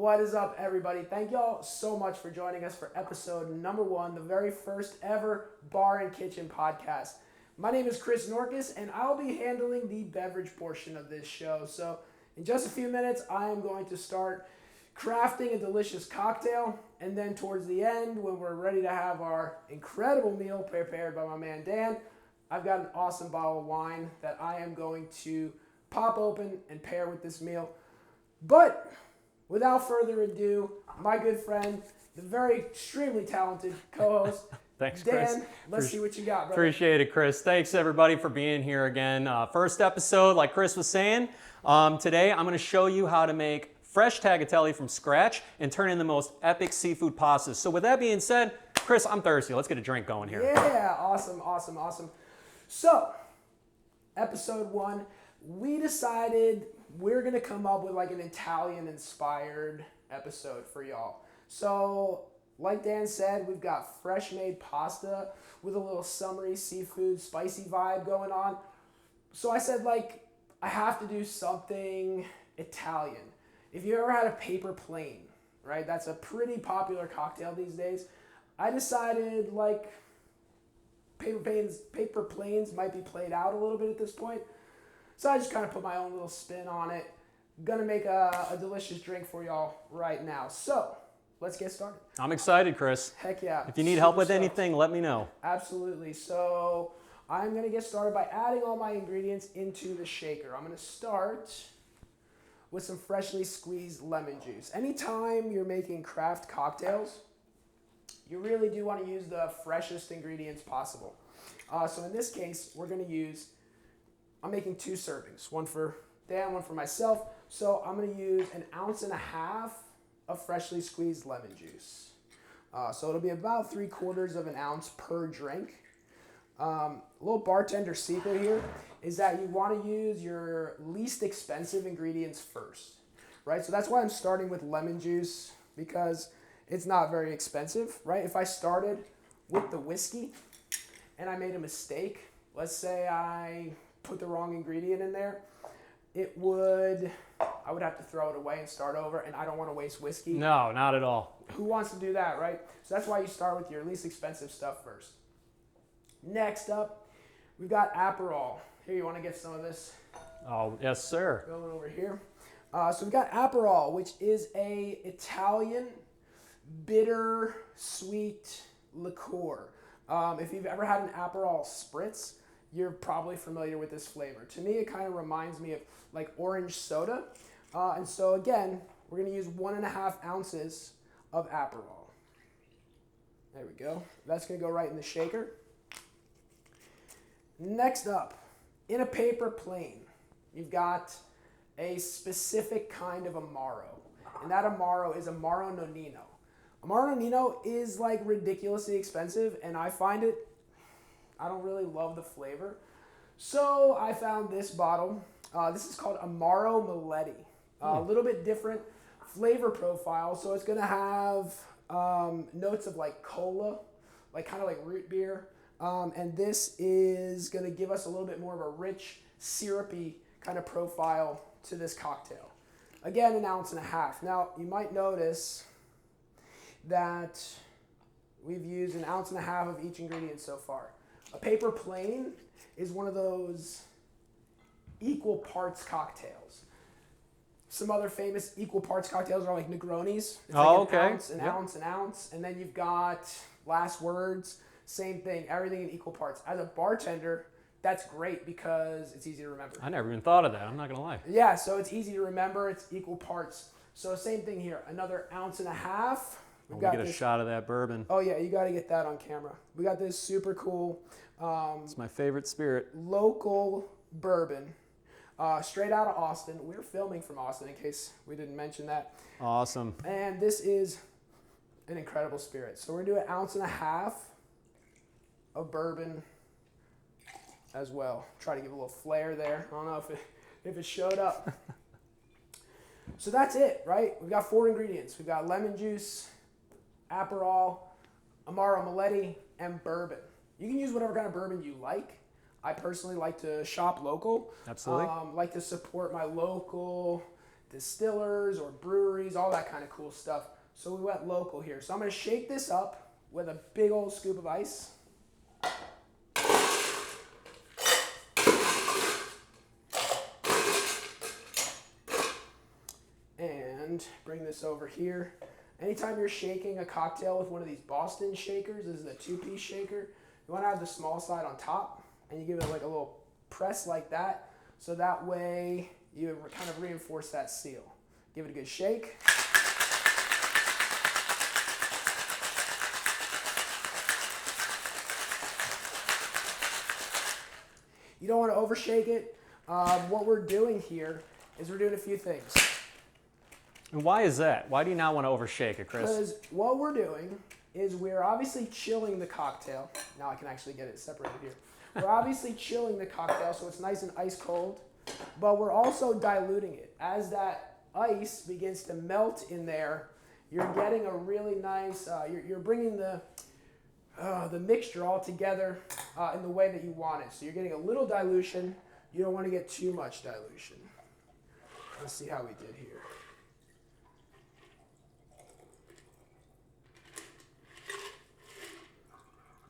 What is up, everybody? Thank y'all so much for joining us for episode number 1, the very first ever Bar and Kitchen podcast. My name is Chris Norkus, and I'll be handling the beverage portion of this show. So in just a few minutes, I am going to start crafting a delicious cocktail, and then towards the end, when we're ready to have our incredible meal prepared by my man Dan, I've got an awesome bottle of wine that I am going to pop open and pair with this meal. But without further ado, my good friend, the very extremely talented co-host, Thanks, Dan, Chris. let's see what you got, brother. Appreciate it, Chris. Thanks, everybody, for being here again. First episode, like Chris was saying. Today, I'm going to show you how to make fresh tagliatelle from scratch and turn in the most epic seafood pastas. So with that being said, Chris, I'm thirsty. Let's get a drink going here. Yeah, awesome. So, episode 1, we decided we're going to come up with like an Italian-inspired episode for y'all. So, like Dan said, we've got fresh made pasta with a little summery seafood spicy vibe going on. So I said, like, I have to do something Italian. If you ever had a paper plane, right? That's a pretty popular cocktail these days. I decided, like, paper planes might be played out a little bit at this point. So I just kind of put my own little spin on it. Gonna make a delicious drink for y'all right now. So, let's get started. I'm excited, Chris. Heck yeah. If you need help with anything, let me know. Absolutely. So I'm going to get started by adding all my ingredients into the shaker. I'm going to start with some freshly squeezed lemon juice. Anytime you're making craft cocktails, you really do want to use the freshest ingredients possible. So in this case, we're going to use, I'm making 2 servings, one for Dan, one for myself. So I'm going to use 1.5 ounces of freshly squeezed lemon juice. So it'll be about 3/4 ounce per drink. A little bartender secret here is that you want to use your least expensive ingredients first, right? So that's why I'm starting with lemon juice, because it's not very expensive, right? If I started with the whiskey and I made a mistake, let's say I put the wrong ingredient in there, I would have to throw it away and start over, and I don't want to waste whiskey. No, not at all. Who wants to do that, right? So that's why you start with your least expensive stuff first. Next up, we've got Aperol. Here, you want to get some of this? Oh, yes, sir. Going over here. So we've got Aperol, which is a Italian bitter sweet liqueur. If you've ever had an Aperol spritz, you're probably familiar with this flavor. To me, it kind of reminds me of like orange soda. And so again, we're going to use 1.5 ounces of Aperol. There we go. That's going to go right in the shaker. Next up, in a paper plane, you've got a specific kind of Amaro. And that Amaro is Amaro Nonino. Amaro Nonino is like ridiculously expensive, and I don't really love the flavor. So I found this bottle. This is called Amaro Maletti. A little bit different flavor profile. So it's going to have notes of like cola, like kind of like root beer. And this is going to give us a little bit more of a rich, syrupy kind of profile to this cocktail. Again, 1.5 ounces. Now, you might notice that we've used 1.5 ounces of each ingredient so far. A paper plane is one of those equal parts cocktails. Some other famous equal parts cocktails are like Negronis. It's like an ounce, an ounce. And then you've got Last Words, same thing, everything in equal parts. As a bartender, that's great because it's easy to remember. I never even thought of that. I'm not going to lie. Yeah, so it's easy to remember. It's equal parts. So same thing here, another 1.5 ounces. We'll get a shot of that bourbon. Oh yeah, you got to get that on camera. We got this super cool. It's my favorite spirit. Local bourbon, straight out of Austin. We're filming from Austin, in case we didn't mention that. Awesome. And this is an incredible spirit. So we're gonna do 1.5 ounces of bourbon as well. Try to give a little flair there. I don't know if it showed up. So that's it, right? We've got 4 ingredients. We've got lemon juice, Aperol, Amaro Maletti, and bourbon. You can use whatever kind of bourbon you like. I personally like to shop local. Absolutely. Like to support my local distillers or breweries, all that kind of cool stuff. So we went local here. So I'm going to shake this up with a big old scoop of ice. And bring this over here. Anytime you're shaking a cocktail with one of these Boston shakers, this is the 2-piece shaker, you want to have the small side on top, and you give it like a little press like that, so that way you kind of reinforce that seal. Give it a good shake. You don't want to overshake it. What we're doing here is we're doing a few things. And why is that? Why do you not want to overshake it, Chris? Because what we're doing is we're obviously chilling the cocktail. Now I can actually get it separated here. We're obviously chilling the cocktail so it's nice and ice cold, but we're also diluting it. As that ice begins to melt in there, you're getting a really nice, you're bringing the mixture all together in the way that you want it. So you're getting a little dilution. You don't want to get too much dilution. Let's see how we did here.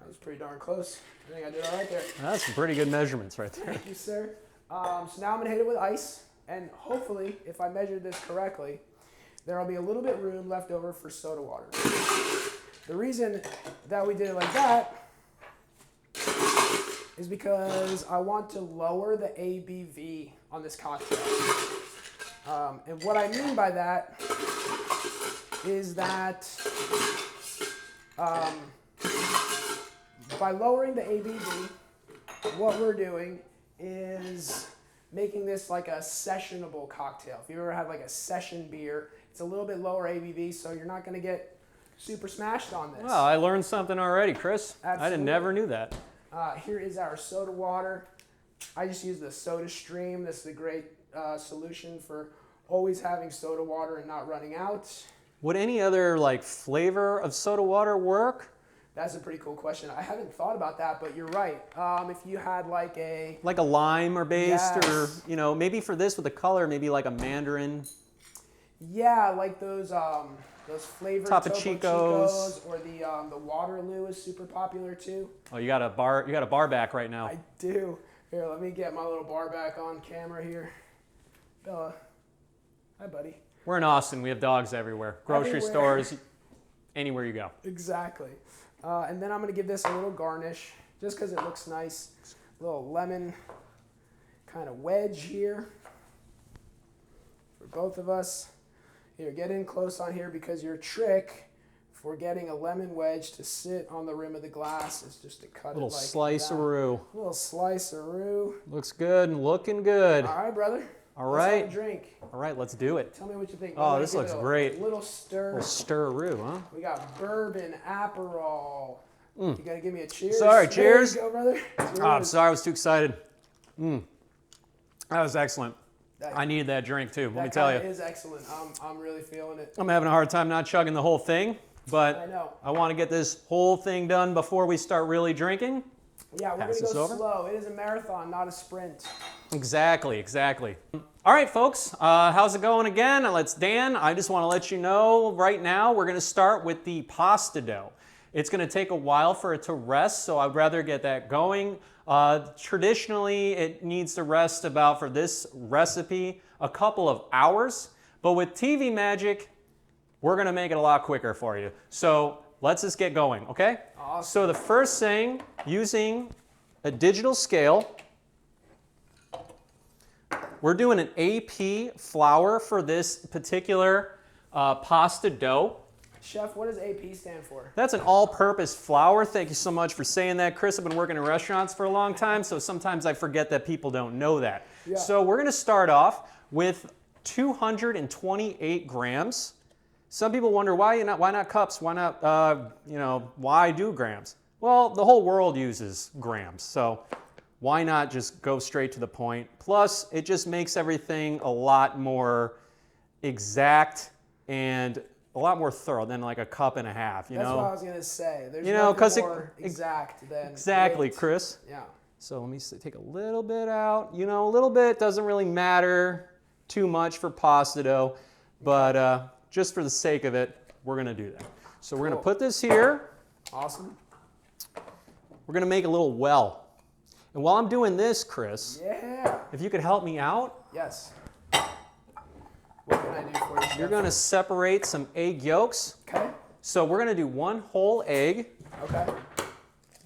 That was pretty darn close. I think I did all right there. That's some pretty good measurements right there. Thank you, sir. So now I'm going to hit it with ice, and hopefully, if I measured this correctly, there will be a little bit room left over for soda water. The reason that we did it like that is because I want to lower the ABV on this cocktail. And what I mean by that is that by lowering the ABV, what we're doing is making this like a sessionable cocktail. If you ever had like a session beer, it's a little bit lower ABV, so you're not going to get super smashed on this. Well, I learned something already, Chris. Absolutely. I never knew that. Here is our soda water. I just use the Soda Stream. This is a great solution for always having soda water and not running out. Would any other like flavor of soda water work? That's a pretty cool question. I haven't thought about that, but you're right. If you had like a lime or based, yes. or maybe for this with the color, maybe like a mandarin. Yeah, like those flavored Topo Topo Chicos, or the Waterloo is super popular too. Oh, you got a bar back right now. I do. Here, let me get my little bar back on camera here. Bella, hi buddy. We're in Austin. We have dogs everywhere. Grocery stores, anywhere you go. Exactly. And then I'm going to give this a little garnish just because it looks nice. A little lemon kind of wedge here for both of us. Here, get in close on here because your trick for getting a lemon wedge to sit on the rim of the glass is just to cut it like that. Little slice-a-roo. A little slice-a-roo. Looks good and looking good. All right, brother. All right. Let's have a drink. All right, let's do it. Tell me what you think. Oh, this looks great. A little stir. A little stir-a-roo, huh? We got bourbon, Aperol. You gotta give me a cheers. Sorry, cheers. There you go, brother. Cheers. Oh, I'm sorry, I was too excited. That was excellent. I needed that drink too, let me tell you. That is excellent. I'm really feeling it. I'm having a hard time not chugging the whole thing, but I know. I want to get this whole thing done before we start really drinking. Yeah, we're Pass gonna go this slow. It is a marathon, not a sprint. Exactly. All right, folks, how's it going again? It's Dan. I just want to let you know right now we're going to start with the pasta dough. It's going to take a while for it to rest, so I'd rather get that going. Traditionally, it needs to rest about, for this recipe, a couple of hours. But with TV magic, we're going to make it a lot quicker for you. So let's just get going, okay? Awesome. So the first thing, using a digital scale, we're doing an AP flour for this particular pasta dough. Chef, what does AP stand for? That's an all-purpose flour. Thank you so much for saying that, Chris. I've been working in restaurants for a long time, so sometimes I forget that people don't know that. Yeah. So we're going to start off with 228 grams. Some people wonder why not cups? Why not, why do grams? Well, the whole world uses grams, so why not just go straight to the point? Plus, it just makes everything a lot more exact and a lot more thorough than like a cup and a half, That's what I was gonna say. There's nothing more exact than exactly, weight. Chris. Yeah. So let me take a little bit out. A little bit doesn't really matter. too much for pasta dough, but just for the sake of it, we're gonna do that. So we're gonna put this here. Awesome. We're gonna make a little well. And while I'm doing this, Chris, Yeah. if you could help me out. Yes. What can I do for you, Chef? You're gonna separate some egg yolks. Okay. So we're gonna do one whole egg Okay.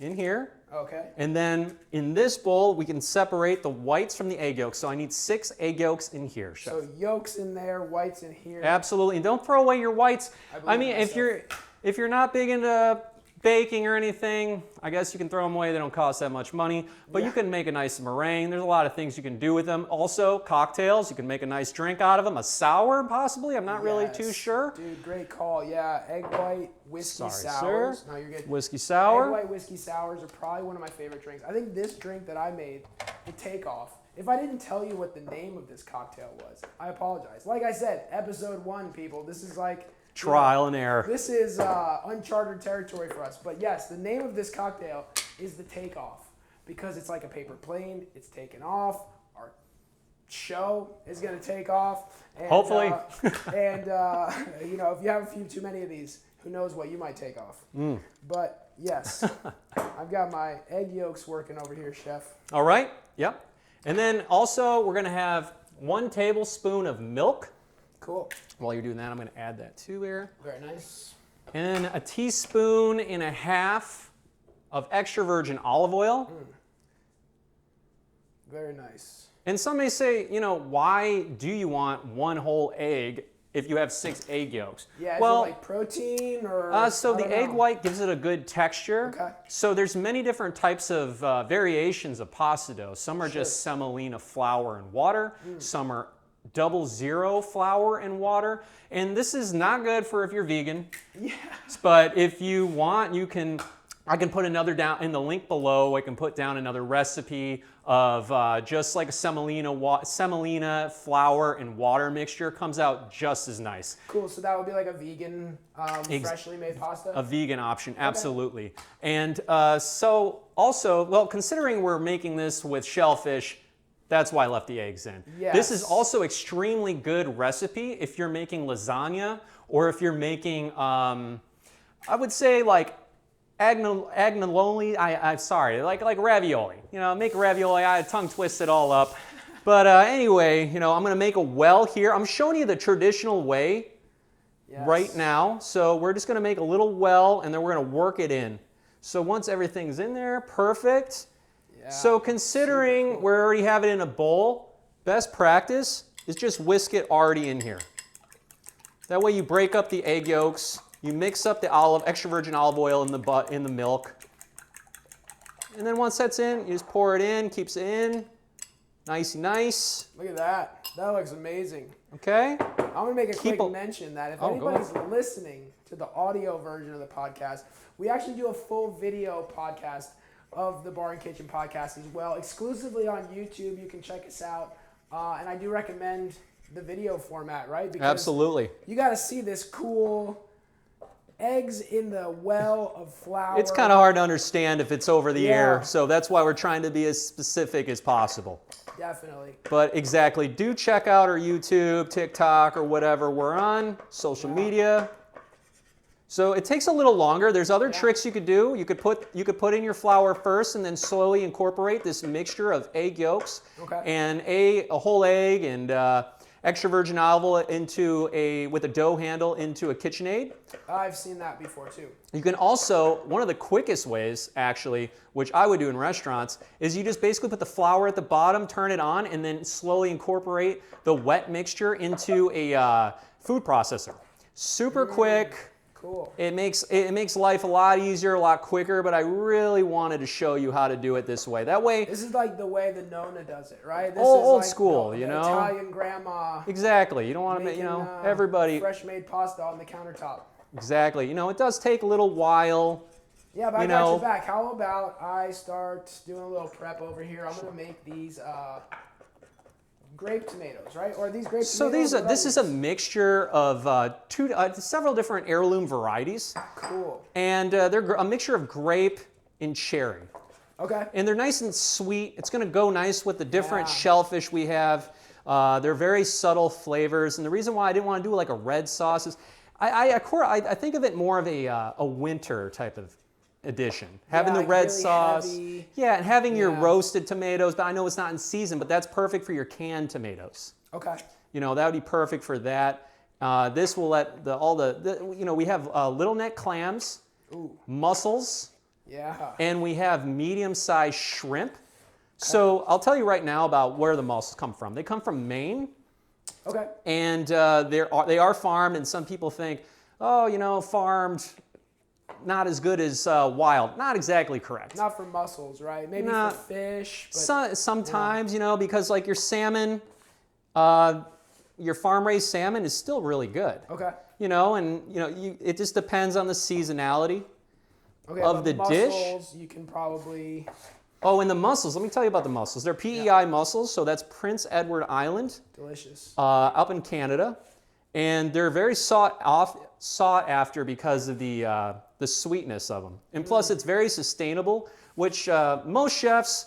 in here. Okay. And then in this bowl, we can separate the whites from the egg yolks. So I need 6 egg yolks in here, Chef. So yolks in there, whites in here. Absolutely. And don't throw away your whites. I mean, myself. if you're not big into baking or anything, I guess you can throw them away. They don't cost that much money. But you can make a nice meringue. There's a lot of things you can do with them. Also, cocktails. You can make a nice drink out of them. A sour, possibly. I'm not really too sure. Dude, great call. Yeah, egg white, whiskey sours. No, you're good. Whiskey sour. Egg white whiskey sours are probably one of my favorite drinks. I think this drink that I made, the takeoff, if I didn't tell you what the name of this cocktail was, I apologize. Like I said, episode 1, people, this is like... Trial and error. This is uncharted territory for us. But yes, the name of this cocktail is the takeoff because it's like a paper plane. It's taken off. Our show is going to take off. And, Hopefully. You know, if you have a few too many of these, who knows what you might take off. But yes, I've got my egg yolks working over here, Chef. All right. Yep. And then also we're going to have 1 tablespoon of milk. Cool. While you're doing that, I'm going to add that too here. Very nice. And then 1.5 teaspoons of extra virgin olive oil. Very nice. And some may say, you know, why do you want 1 whole egg if you have 6 egg yolks? Yeah, is well, it like protein or? So the egg white gives it a good texture. Okay. So there's many different types of variations of pasta dough. Some are just semolina flour and water. Some are 00 flour and water. And this is not good for if you're vegan. Yeah. But if you want, I can put another down in the link below. I can put down another recipe of just like a semolina flour and water mixture. Comes out just as nice. Cool. So that would be like a vegan, freshly made pasta? A vegan option, absolutely. And so also, well, considering we're making this with shellfish, that's why I left the eggs in. Yes. This is also extremely good recipe if you're making lasagna or if you're making, I would say like agnoloni, I'm sorry, like ravioli. You know, make ravioli, I tongue twist it all up. But anyway, you know, I'm gonna make a well here. I'm showing you the traditional way right now. So we're just gonna make a little well and then we're gonna work it in. So once everything's in there, perfect. So considering we already have it in a bowl, best practice is just whisk it already in here. That way you break up the egg yolks, you mix up the extra virgin olive oil in the milk. And then once that's in, you just pour it in, keeps it in. Nice. Look at that. That looks amazing. Okay. I'm going to make a quick mention that if anybody's go listening to the audio version of the podcast, we actually do a full video podcast of the Bar and Kitchen podcast as well, exclusively on YouTube. You can check us out. And I do recommend the video format, right? Because absolutely. You got to see this cool eggs in the well of flour. It's kind of hard to understand if it's over the air, so that's why we're trying to be as specific as possible. Definitely. But exactly, do check out our YouTube, TikTok, or whatever we're on, social media. So it takes a little longer. There's other tricks you could do. You could put in your flour first and then slowly incorporate this mixture of egg yolks and a whole egg and extra virgin olive oil with a dough handle into a KitchenAid. I've seen that before too. You can also, one of the quickest ways actually, which I would do in restaurants, is you just basically put the flour at the bottom, turn it on, and then slowly incorporate the wet mixture into a food processor. Super quick. Cool. It makes life a lot easier, a lot quicker, but I really wanted to show you how to do it this way. That way... This is like the way the Nona does it, right? This old is like school, the you know? Italian grandma. Exactly. You don't want to make, everybody... fresh made pasta on the countertop. Exactly. You know, it does take a little while. Yeah, but I got you back. How about I start doing a little prep over here? I'm going to make these grape tomatoes, right? Or these grape tomatoes? So this is a mixture of several different heirloom varieties. Cool. And they're a mixture of grape and cherry. Okay. And they're nice and sweet. It's going to go nice with the different shellfish we have. They're very subtle flavors, and the reason why I didn't want to do like a red sauce is I think of it more of a winter type of edition. Having the like red really sauce. heavy. Yeah, and having your Yeah. roasted tomatoes, but I know it's not in season, but that's perfect for your canned tomatoes. Okay. You know, that would be perfect for that. This will let we have little neck clams, Ooh. mussels, Yeah. and we have medium-sized shrimp. So I'll tell you right now about where the mussels come from. They come from Maine. Okay. And they are farmed, and some people think, oh, you know, farmed, not as good as wild. Not exactly correct. Not for mussels, right? Maybe Nah. for fish. But Sometimes, you know, because like your salmon, your farm-raised salmon is still really good. Okay. You know, and you know, it just depends on the seasonality Okay. of but the dish. mussels, you can probably. Oh, and the mussels. Let me tell you about the mussels. They're PEI mussels, so that's Prince Edward Island. Delicious. Up in Canada, and they're very sought after because of the sweetness of them, and plus it's very sustainable, which most chefs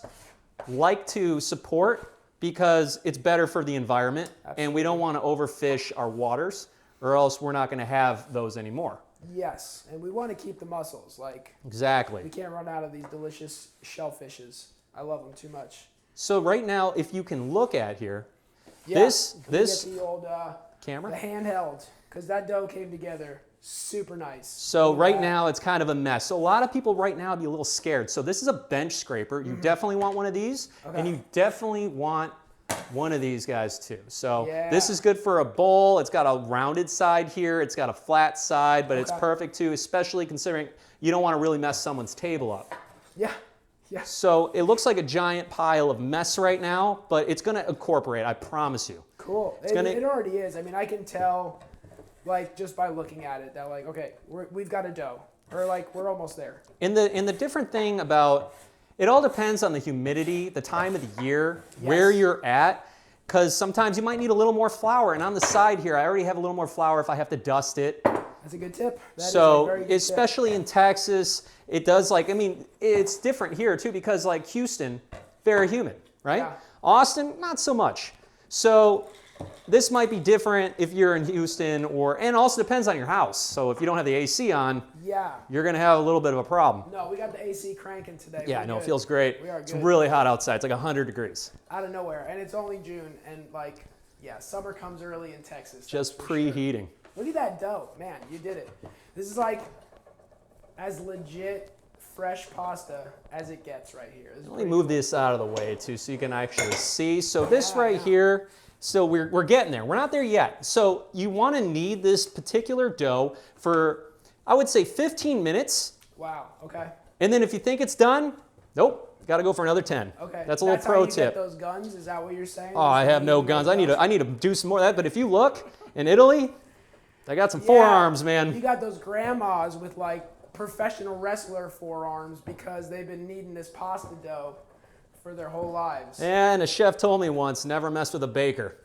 like to support because it's better for the environment, and we don't want to overfish our waters, or else we're not going to have those anymore. Yes, and we want to keep the mussels. Like Exactly. we can't run out of these delicious shellfishes. I love them too much. So right now, if you can look at here, Yeah. this Can we get the old camera. the handheld, because that dough came together super nice. So Look at right that. now it's kind of a mess. So a lot of people right now would be a little scared. So this is a bench scraper. You definitely want one of these, and you definitely want one of these guys too. So this is good for a bowl. It's got a rounded side here. It's got a flat side, but it's perfect too, especially considering you don't want to really mess someone's table up. Yeah. Yeah. So it looks like a giant pile of mess right now, but it's going to incorporate, I promise you. Cool. It already is. I mean, I can tell, like, just by looking at it, that like, okay, we've got a dough, or like we're almost there. And the different thing about it all depends on the humidity, the time of the year, where you're at, because sometimes you might need a little more flour. And on the side here, I already have a little more flour if I have to dust it. That's a good tip. That is a So very good especially tip. in Texas, it does it's different here too, because like Houston, very humid, right? Yeah. Austin, not so much. So this might be different if you're in Houston, and also depends on your house. So if you don't have the AC on, you're gonna have a little bit of a problem. No, we got the AC cranking today. Yeah, We're no, it good. feels great. We are It's good. really hot outside. It's like 100 degrees. Out of nowhere, and it's only June, and like, yeah, summer comes early in Texas. Just that's for sure. preheating. Look at that dough, man! You did it. This is like as legit fresh pasta as it gets right here. Let me move this out of the way too, so you can actually see. So this right here. So we're getting there. We're not there yet. So you want to knead this particular dough for, I would say, 15 minutes. Wow. Okay. And then if you think it's done, nope, got to go for another 10. Okay. That's a little pro how you tip. Get those guns? Is that what you're saying? Oh, I have no guns. I need to do some more of that. But if you look in Italy, they got some forearms, man. You got those grandmas with like professional wrestler forearms because they've been kneading this pasta dough for their whole lives. And a chef told me once, never mess with a baker.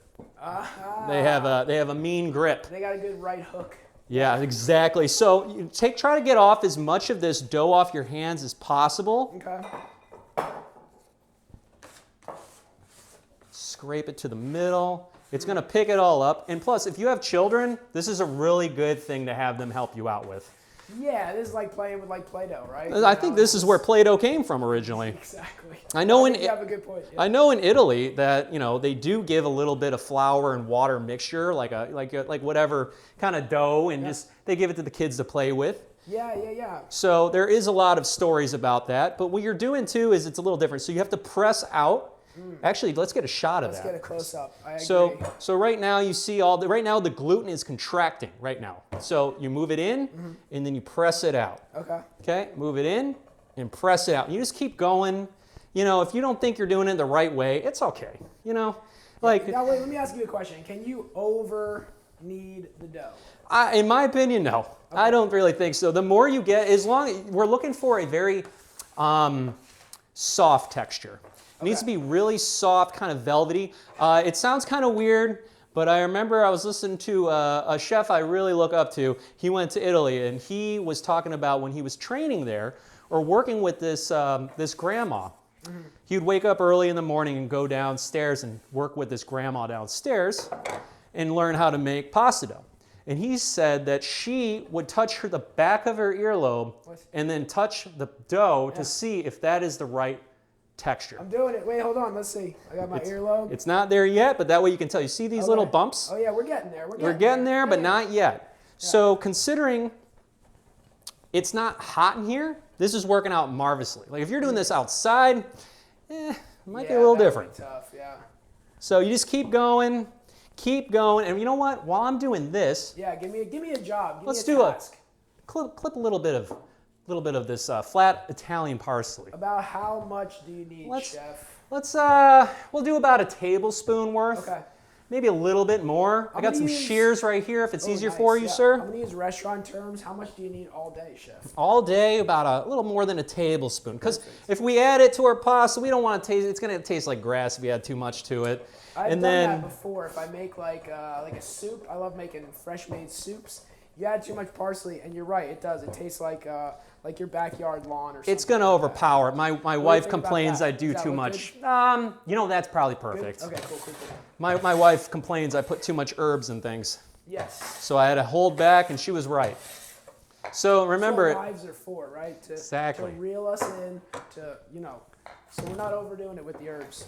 They have a mean grip. They got a good right hook. Yeah, exactly. So you try to get off as much of this dough off your hands as possible. Okay. Scrape it to the middle. It's going to pick it all up. And plus, if you have children, this is a really good thing to have them help you out with. Yeah, this is like playing with like Play-Doh, right? I think this is where Play-Doh came from originally. Exactly. I know you have a good point. Yeah. I know in Italy that they do give a little bit of flour and water mixture, like whatever kind of dough, and just they give it to the kids to play with. Yeah. So there is a lot of stories about that. But what you're doing too is it's a little different. So you have to press out. Actually, let's get a shot of that. Let's get a close up. I agree. So right now you see right now the gluten is contracting right now. So you move it in and then you press it out. Okay. Okay, move it in and press it out. You just keep going. If you don't think you're doing it the right way, it's okay. Now wait, let me ask you a question. Can you over knead the dough? In my opinion, no. Okay. I don't really think so. The more you get, we're looking for a very soft texture. It needs to be really soft, kind of velvety. It sounds kind of weird, but I remember I was listening to a chef I really look up to. He went to Italy, and he was talking about when he was training there or working with this grandma. He would wake up early in the morning and go downstairs and work with his grandma downstairs and learn how to make pasta dough. And he said that she would touch the back of her earlobe and then touch the dough to see if that is the right texture. I'm doing it. Wait, hold on. Let's see. I got my earlobe. It's not there yet, but that way you can tell. You see these little bumps? Oh, yeah, we're getting there. We're getting there, but not yet. Yeah. So considering it's not hot in here, this is working out marvelously. Like if you're doing this outside, it might be a little different. Tough, yeah. So you just keep going, and you know what? While I'm doing this, give me a job. Let's do a clip a little bit of this flat Italian parsley. About how much do you need, Chef? We'll do about a tablespoon worth. Okay. Maybe a little bit more. I got some shears right here if it's easier for you, sir. I'm going to use restaurant terms. How much do you need all day, Chef? All day, about a little more than a tablespoon. Because if we add it to our pasta, we don't want to taste it. It's going to taste like grass if we add too much to it. I've done that before. If I make like a soup, I love making fresh-made soups. You add too much parsley, and you're right, it does. It tastes like your backyard lawn or something. It's going to overpower it. My wife complains I do too much. That's probably perfect. Good? Okay, cool. My wife complains I put too much herbs and things. Yes. So I had to hold back, and she was right. So remember, that's what wives are for, right? Exactly. To reel us in, so we're not overdoing it with the herbs.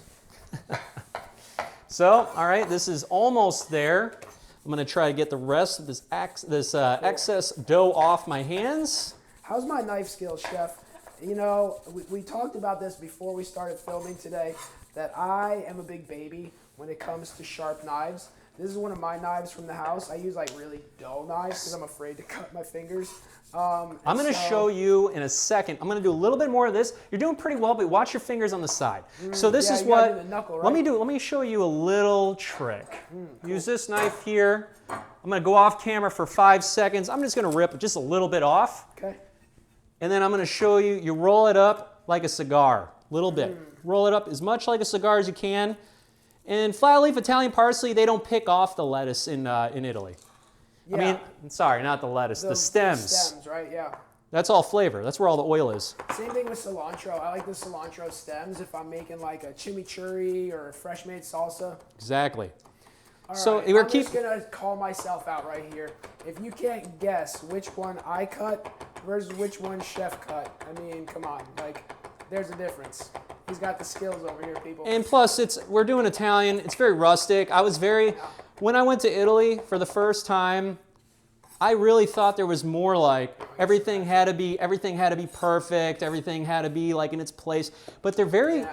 So, all right, this is almost there. I'm going to try to get the rest of this excess dough off my hands. How's my knife skills, Chef? You know, we talked about this before we started filming today, that I am a big baby when it comes to sharp knives. This is one of my knives from the house. I use like really dull knives because I'm afraid to cut my fingers. I'm going to show you in a second. I'm going to do a little bit more of this. You're doing pretty well, but watch your fingers on the side. So this is what, do the knuckle, right? Let me show you a little trick. Cool. Use this knife here. I'm going to go off camera for 5 seconds. I'm just going to rip just a little bit off. Okay. And then I'm going to show you, you roll it up like a cigar, a little bit. Roll it up as much like a cigar as you can. And flat leaf Italian parsley, they don't pick off the lettuce in Italy. Yeah. I mean, sorry, not the lettuce, the stems. The stems, right, yeah. That's all flavor. That's where all the oil is. Same thing with cilantro. I like the cilantro stems if I'm making like a chimichurri or a fresh made salsa. Exactly. All right, I'm just going to call myself out right here. If you can't guess which one I cut versus which one Chef cut, I mean, come on. Like, there's a difference. He's got the skills over here, people. And plus, we're doing Italian. It's very rustic. When I went to Italy for the first time, I really thought there was more like everything had to be perfect, everything had to be like in its place. But they're very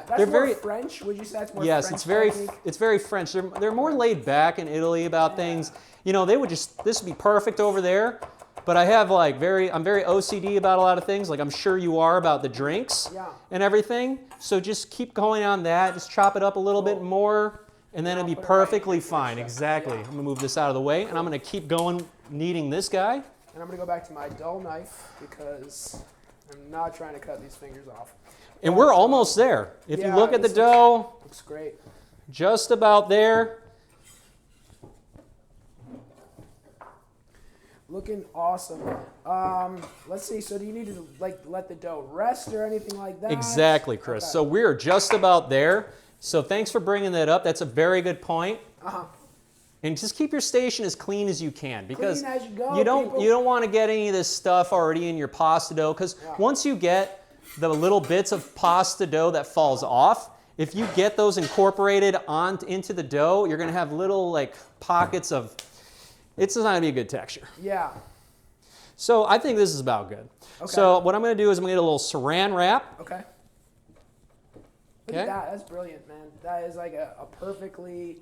French. Would you say that's more Yes, French? Yes, it's very French. They're more laid back in Italy about things. You know, this would be perfect over there. But I have I'm very OCD about a lot of things. Like I'm sure you are about the drinks and everything. So just keep going on that. Just chop it up a little bit more. And then it'll be perfectly fine. Exactly. I'm going to move this out of the way. And I'm going to keep going kneading this guy. And I'm going to go back to my dull knife because I'm not trying to cut these fingers off. And we're almost there. If you look at the dough. Looks great. Just about there. Looking awesome. Let's see. So do you need to let the dough rest or anything like that? Exactly, Chris. Okay. So we're just about there. So thanks for bringing that up. That's a very good point. And just keep your station as clean as you can because clean as you go, you don't want to get any of this stuff already in your pasta dough because once you get the little bits of pasta dough that falls off, if you get those incorporated into the dough, you're going to have little pockets of. It's not going to be a good texture. Yeah. So I think this is about good. Okay. So what I'm going to do is I'm going to get a little saran wrap. Okay. Look at that. That's brilliant, man. That is like a perfectly...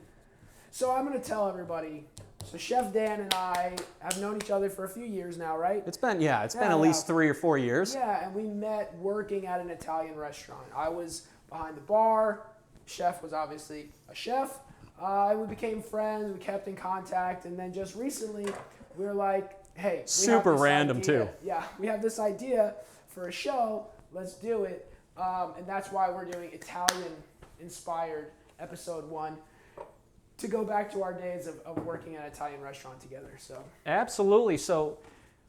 So I'm going to tell everybody. So Chef Dan and I have known each other for a few years now, right? It's been at least 3 or 4 years. Yeah, and we met working at an Italian restaurant. I was behind the bar. Chef was obviously a chef. We became friends. We kept in contact. And then just recently, we were like, hey. Super random, too. Yeah, we have this idea for a show. Let's do it. And that's why we're doing Italian-inspired episode 1 to go back to our days of working at an Italian restaurant together. So absolutely. So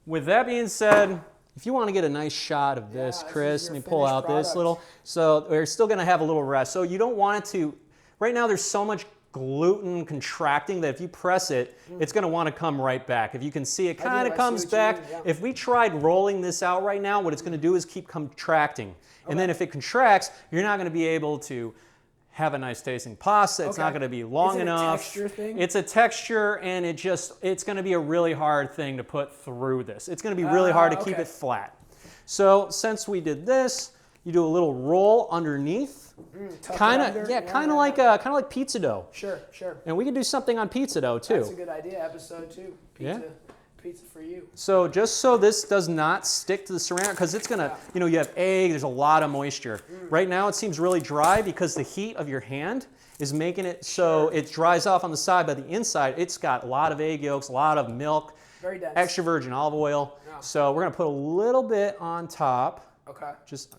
with that being said, If you want to get a nice shot of this, this Chris, is let your me pull finished out this product. little. So we're still going to have a little rest. So you don't want it to, right now there's so much gluten contracting that if you press it, it's going to want to come right back. If you can see, it kind of I see comes what you back. mean, yeah. If we tried rolling this out right now, what it's going to do is keep contracting. And then if it contracts, you're not going to be able to have a nice tasting pasta. It's not going to be long enough. Is it a texture thing? It's a texture, and it's going to be a really hard thing to put through this. It's going to be really hard to keep it flat. So since we did this, you do a little roll underneath, kind of like pizza dough. Sure. And we can do something on pizza dough too. That's a good idea. Episode 2. Pizza for you. So just so this does not stick to the ceramic, because it's gonna, you have egg, there's a lot of moisture. Right now it seems really dry because the heat of your hand is making it so it dries off on the side, but the inside, it's got a lot of egg yolks, a lot of milk, Very dense. extra virgin olive oil. Yeah. So we're gonna put a little bit on top. Okay. Just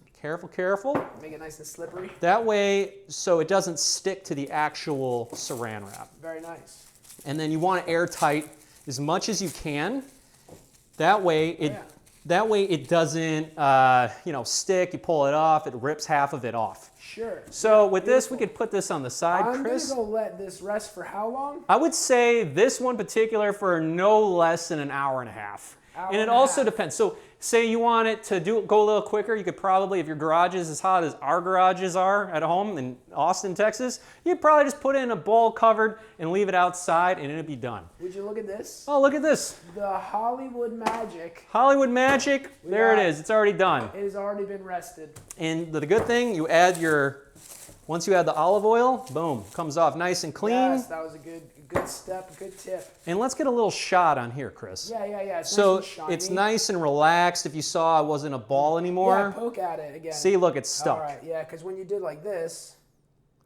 careful. Make it nice and slippery. That way, so it doesn't stick to the actual saran wrap. Very nice. And then you want it airtight as much as you can. That way it doesn't stick. You pull it off, it rips half of it off. Sure. So with this, we could put this on the side, Chris. I'm gonna go let this rest for how long? I would say this one particular for no less than an hour and a half. And it also depends. So say you want it to go a little quicker, you could probably, if your garage is as hot as our garages are at home in Austin, Texas, you'd probably just put it in a bowl covered and leave it outside and it'd be done. Would you look at this? Oh, look at this. The Hollywood magic. Hollywood magic, there it is. It's already done. It has already been rested. And the good thing, once you add the olive oil, boom, comes off nice and clean. Yes, that was a good step, a good tip. And let's get a little shot on here, Chris. Yeah. It's So nice and shiny. it's nice and relaxed. If you saw, it wasn't a ball anymore. Yeah, poke at it again. See, look, it's stuck. All right, yeah, because when you did like this.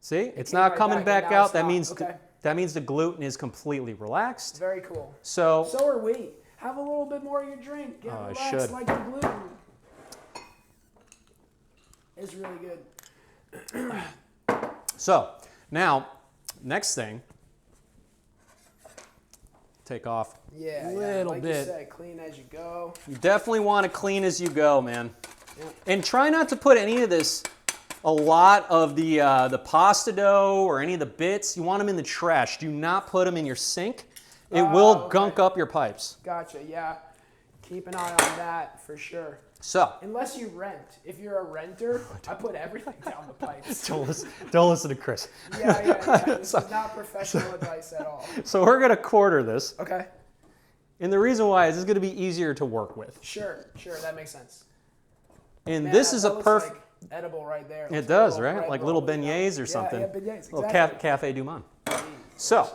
See, it's came not right coming back, back and now out. it's That not. means Okay. that means the gluten is completely relaxed. Very cool. So are we. Have a little bit more of your drink. Get I relaxed should. like the gluten. It's really good. So now, next thing, take off Yeah, a little like bit. you said, clean as you go. You definitely want to clean as you go, man. Yeah. And try not to put any of this, a lot of the pasta dough or any of the bits. You want them in the trash. Do not put them in your sink. It will gunk up your pipes. Gotcha, yeah. Keep an eye on that for sure. So, Unless you rent. If you're a renter, I put everything down the pipes. don't listen to Chris. Yeah. This is not professional advice at all. So we're gonna quarter this. Okay. And the reason why is it's gonna be easier to work with. Sure, that makes sense. And Man, this is that a looks perfect, like edible right there. it Looks does, like a right? bread Like roll, little you know? beignets or something. Yeah, beignets, Little exactly. cafe du monde. So,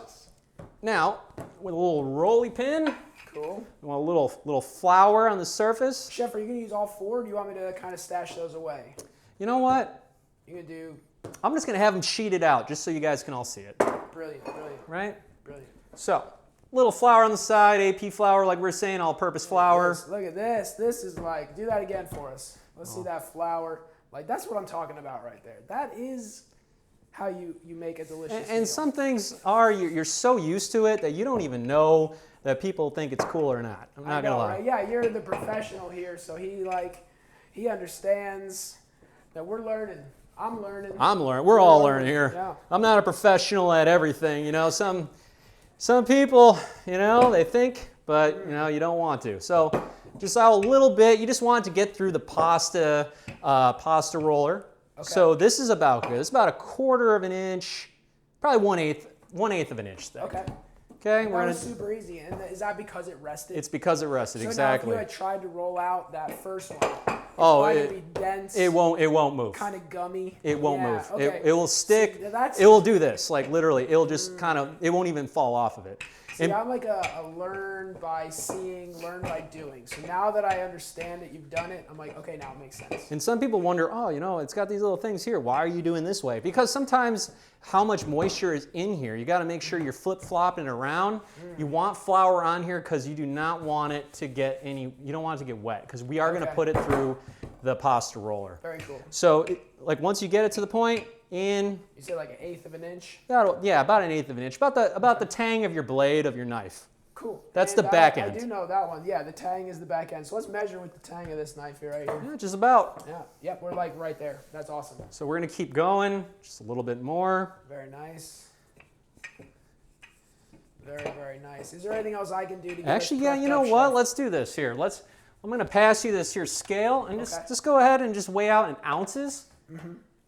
now, with a little rolly pin, Cool. you want a little flour on the surface. Chef, are you gonna use all 4? Or do you want me to kind of stash those away? You know what? You gonna do I'm just gonna have them sheeted out just so you guys can all see it, brilliant. right? Brilliant. So, little flour on the side, AP flour, like we're saying, all-purpose flour. Look at this. This is like, do that again for us. Let's Oh. see that flour. Like, that's what I'm talking about right there. That is how you make a delicious meal. And some things are, you're so used to it that you don't even know that people think it's cool or not. I'm not gonna lie. Right? Yeah, you're the professional here, so he understands that we're learning. I'm learning. We're all learning here. Yeah. I'm not a professional at everything. Some people, they think, but you don't want to. So just a little bit. You just want to get through the pasta roller. Okay. So this is about good. It's about 1/4 of an inch, probably 1/8 of an inch thick. Okay. Okay. That was super easy. And is that because it rested? It's because it rested. So Exactly. now if you had tried to roll out that first one, Oh, it's going to be dense. It won't move. Kind of gummy. It won't Yeah, move. okay. It will stick. See, that's- It will do this. Like literally, it'll just it won't even fall off of it. See, I'm like a learn by seeing, learn by doing. So now that I understand it, you've done it, I'm like, okay, now it makes sense. And some people wonder, it's got these little things here. Why are you doing this way? Because sometimes how much moisture is in here, you got to make sure you're flip-flopping it around. You want flour on here because you do not want it to get you don't want it to get wet because we are going to put it through the pasta roller. Very cool. So once you get it to the point, You said like 1/8 of an inch? about 1/8 of an inch, about the tang of your blade of your knife. Cool. That's And the back I end. do know that one. Yeah, the tang is the back end. So let's measure with the tang of this knife here, right here. Yeah, just about. Yeah. Yep. We're like right there. That's awesome. So we're gonna keep going, just a little bit more. Very nice. Very, very nice. Is there anything else I can do to get Actually, us yeah, prepped you know up, what? Chef? Let's do this here. I'm gonna pass you this here scale and Okay. just go ahead and just weigh out in ounces.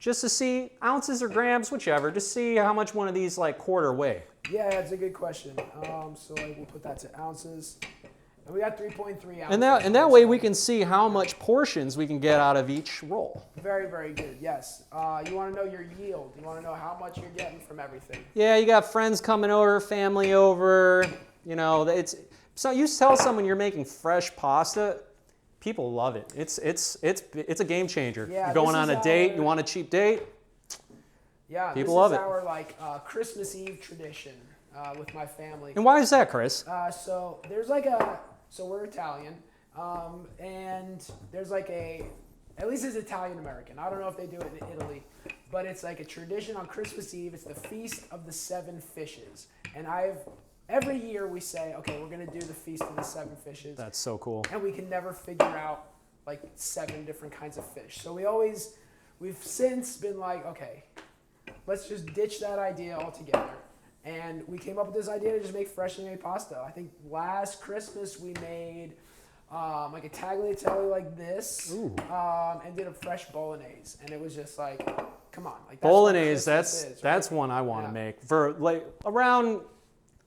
Just to see, ounces or grams, whichever, just see how much one of these like quarter weigh. Yeah, that's a good question. So like we'll put that to ounces. And we got 3.3 ounces. And that way we can see how much portions we can get out of each roll. Very, very good. Yes. You want to know your yield. You want to know how much you're getting from everything. Yeah, you got friends coming over, family over. You know, so you tell someone you're making fresh pasta, people love it. It's a game changer. Yeah, you're going this on is a date, our- you want a cheap date. Yeah, People love this it. is our like Christmas Eve tradition with my family. And why is that, Chris? So there's like so we're Italian, and there's like at least it's Italian American. I don't know if they do it in Italy, but it's like a tradition on Christmas Eve. It's the Feast of the Seven Fishes, and every year we say, okay, we're gonna do the Feast of the Seven Fishes. That's so cool. And we can never figure out like 7 different kinds of fish. So we've since been like, okay, let's just ditch that idea altogether. And we came up with this idea to just make freshly made pasta. I think last Christmas we made like a tagliatelle like this, and did a fresh bolognese. And it was just like, come on, like that's what Bolognese, Christmas is, right? that's one I want to Yeah. make for like around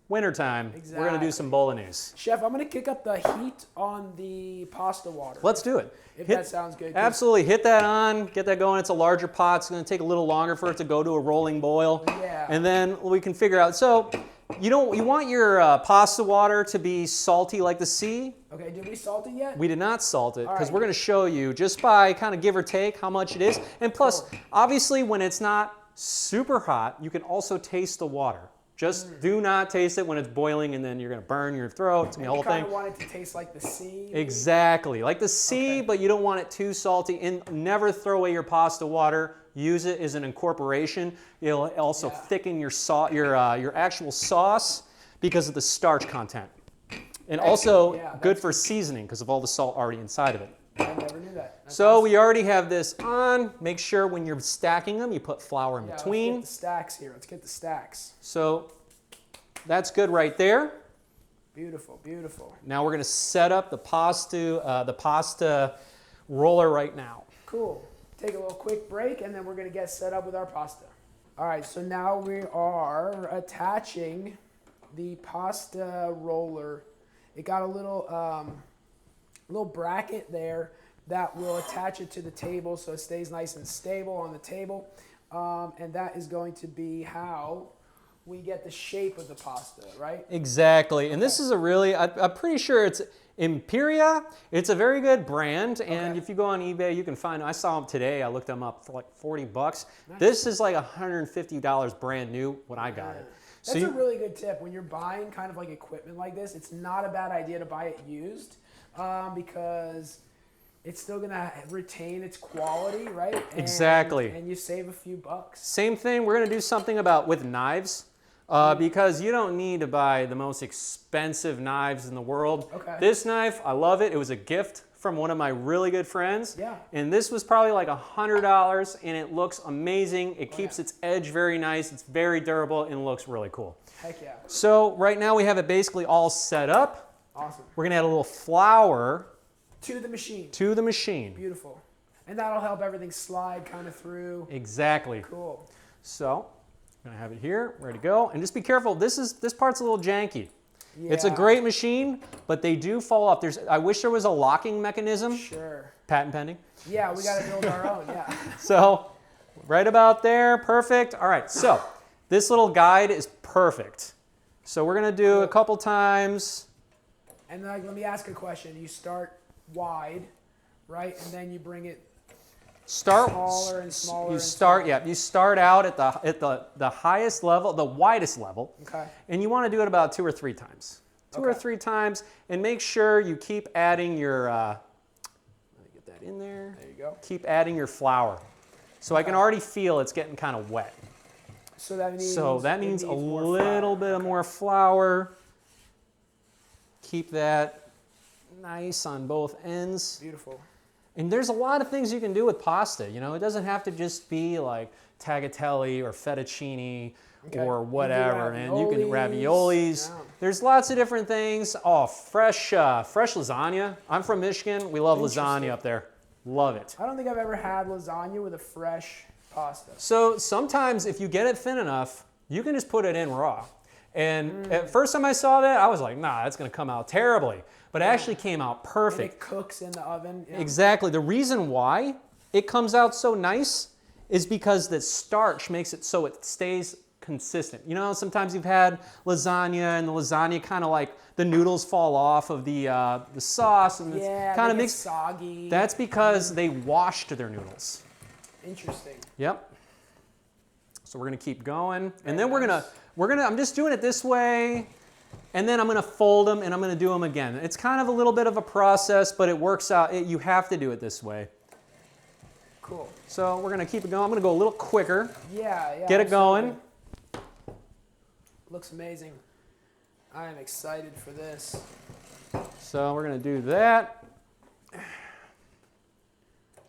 wintertime. We're gonna do some bolognese. Chef, I'm gonna kick up the heat on the pasta water. Let's do it. If that sounds good. 'Cause- Absolutely, hit that on, get that going. It's a larger pot. It's going to take a little longer for it to go to a rolling boil. Yeah. And then we can figure out. So you want your pasta water to be salty like the sea. Okay, did we salt it yet? We did not salt it because right. we're going to show you just by kind of give or take how much it is. And plus, Cool. obviously, when it's not super hot, you can also taste the water. Just do not taste it when it's boiling, and then you're going to burn your throat. It's going to be the whole You kind thing. of want it to taste like the sea. Exactly, like the sea, Okay. but you don't want it too salty. And never throw away your pasta water. Use it as an incorporation. It'll also Yeah. thicken your your actual sauce because of the starch content, and also Yeah, good that's for seasoning because of all the salt already inside of it. I never knew that. That's So awesome. we already have this on. Make sure when you're stacking them, you put flour in Yeah, between. Let's get the stacks here. Let's get the stacks. So that's good right there. Beautiful, beautiful. Now we're going to set up the pasta roller right now. Cool. Take a little quick break, and then we're going to get set up with our pasta. All right, so now we are attaching the pasta roller. It got a little bracket there that will attach it to the table so it stays nice and stable on the table. And that is going to be how we get the shape of the pasta, right? Exactly. And this is a really, I'm pretty sure it's Imperia. It's a very good brand. And Okay. if you go on eBay, you can find, I saw them today. I looked them up for like 40 bucks. This is like $150 brand new when I got it. That's a really good tip. When you're buying kind of like equipment like this, it's not a bad idea to buy it used because it's still going to retain its quality, right? Exactly. And you save a few bucks. Same thing, we're going to do something with knives. Because you don't need to buy the most expensive knives in the world. Okay. This knife, I love it. It was a gift from one of my really good friends. Yeah. And this was probably like $100, and it looks amazing. It keeps yeah. its edge very nice. It's very durable and looks really cool. Heck yeah. So right now we have it basically all set up. Awesome. We're gonna add a little flour To the machine. to the machine. Beautiful. And that'll help everything slide kind of through. Exactly. Cool. So I'm gonna have it here, ready to go. And just be careful, this part's a little janky. It's a Yeah. great machine, but they do fall off. I wish there was a locking mechanism, Sure. patent pending. Yeah, we got to build our own, yeah. So right about there, perfect. All right, so this little guide is perfect. So we're gonna do a couple times. And like, let me ask a question. You start wide, right? And then you bring it smaller and smaller. You and start, smaller. yeah. You start out at the highest level, the widest level. Okay. And you want to do it about 2 or 3 times. Two or Okay. 3 times, and make sure you keep adding your. Let me get that in there. There you go. Keep adding your flour. So I can already feel it's getting kind of wet. So that means So that it means needs a more little flour. bit more flour. Keep that nice on both ends. Beautiful. And there's a lot of things you can do with pasta. You know, it doesn't have to just be like tagliatelle or fettuccine or whatever. And you can raviolis. Yeah. There's lots of different things. Oh, fresh lasagna. I'm from Michigan. We love lasagna up there. Love it. I don't think I've ever had lasagna with a fresh pasta. So sometimes if you get it thin enough, you can just put it in raw. And at first time I saw that, I was like, nah, that's going to come out terribly. But it actually came out perfect. And it cooks in the oven. Yeah. Exactly. The reason why it comes out so nice is because the starch makes it so it stays consistent. You know, sometimes you've had lasagna and the lasagna kind of like the noodles fall off of the sauce and it's kind of makes soggy. That's because they washed their noodles. Interesting. Yep. So we're gonna keep going, and then we're gonna. I'm just doing it this way, and then I'm gonna fold them and I'm gonna do them again. It's kind of a little bit of a process, but it works out. You have to do it this way. Cool. So we're gonna keep it going. I'm gonna go a little quicker. Yeah. Get it going. Looks amazing. I am excited for this. So we're gonna do that.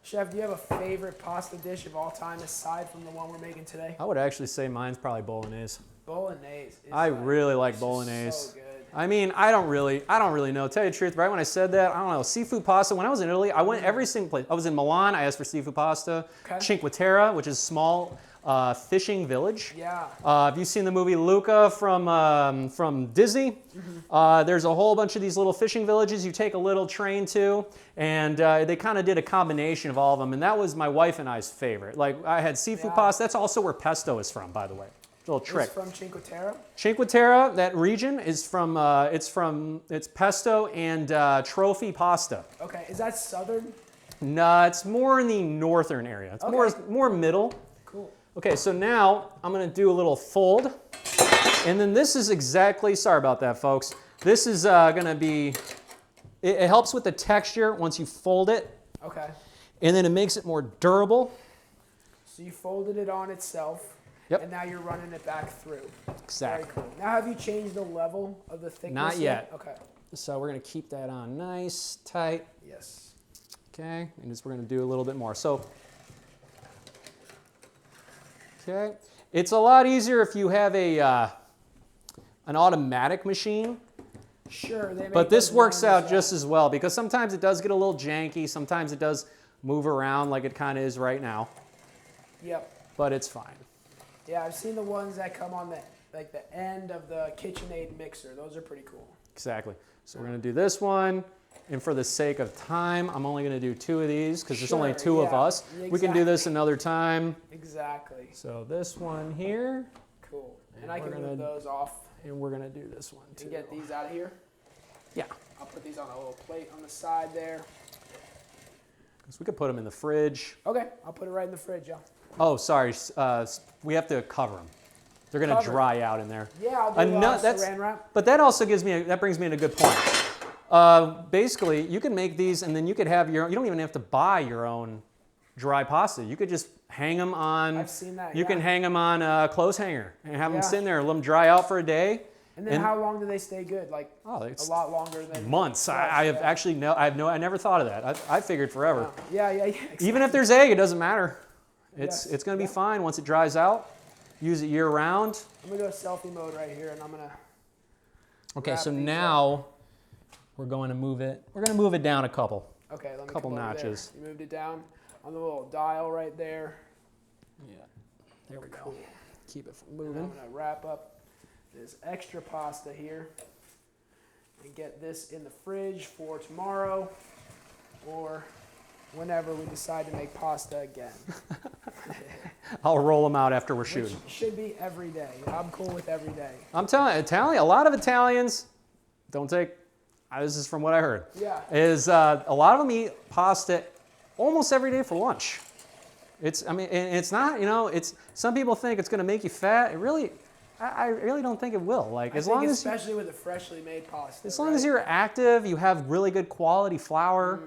Chef, do you have a favorite pasta dish of all time aside from the one we're making today? I would actually say mine's probably bolognese. Bolognese. I really like bolognese. So good. I mean, I don't really know. Tell you the truth, right when I said that, I don't know. Seafood pasta, when I was in Italy, I went every single place. I was in Milan, I asked for seafood pasta. Okay. Cinque Terre, which is small fishing village. Yeah. Have you seen the movie Luca from Disney? Mm-hmm. There's a whole bunch of these little fishing villages you take a little train to, and they kind of did a combination of all of them, and that was my wife and I's favorite. Like, I had seafood pasta. That's also where pesto is from, by the way. Little trick. It's from Cinque Terre? Cinque Terre, that region, is from, it's pesto and trophy pasta. Okay, is that southern? No, it's more in the northern area. It's more middle. Cool. Okay, so now I'm gonna do a little fold. And then this is exactly, sorry about that, folks. This is gonna be, it helps with the texture once you fold it. Okay. And then it makes it more durable. So you folded it on itself. Yep. And now you're running it back through. Exactly. Very cool. Now have you changed the level of the thickness? Not yet. Okay. So we're gonna keep that on nice, tight. Yes. Okay, and just we're gonna do a little bit more. So, okay. It's a lot easier if you have an automatic machine. Sure. But this works out just as well because sometimes it does get a little janky. Sometimes it does move around like it kind of is right now. Yep. But it's fine. Yeah, I've seen the ones that come on the end of the KitchenAid mixer. Those are pretty cool. Exactly. So we're gonna do this one. And for the sake of time, I'm only gonna do 2 of these because there's only 2 of us. Exactly. We can do this another time. Exactly. So this one here. Cool. And I can move those off. And we're gonna do this one too. And get these out of here? Yeah. I'll put these on a little plate on the side there. Because we could put them in the fridge. Okay, I'll put it right in the fridge, yeah. Oh, sorry. We have to cover them. They're going to dry out in there. Yeah, I'll do saran wrap. But that also that brings me to a good point. Basically, you can make these, and then you could have you don't even have to buy your own dry pasta. You could just hang them on. I've seen that. You can hang them on a clothes hanger and have them sitting there, let them dry out for a day. And then how long do they stay good? Like a lot longer than months. I have actually I never thought of that. I figured forever. Yeah. Exactly. Even if there's egg, it doesn't matter. It's going to be fine once it dries out. Use it year round. I'm going to go selfie mode right here, and I'm going to. Okay, so now we're going to move it. We're going to move it down a couple. Okay, let me couple come over notches. There. You moved it down on the little dial right there. Yeah, there we go. Cool. Keep it from moving. I'm going to wrap up this extra pasta here and get this in the fridge for tomorrow or whenever we decide to make pasta again. I'll roll them out after we're shooting. Which should be every day. I'm cool with every day. I'm telling you, a lot of Italians don't take, this is from what I heard, is a lot of them eat pasta almost every day for lunch. It's not, it's, some people think it's going to make you fat. It really, I really don't think it will. Like, especially with a freshly made pasta. As long as you're active, you have really good quality flour.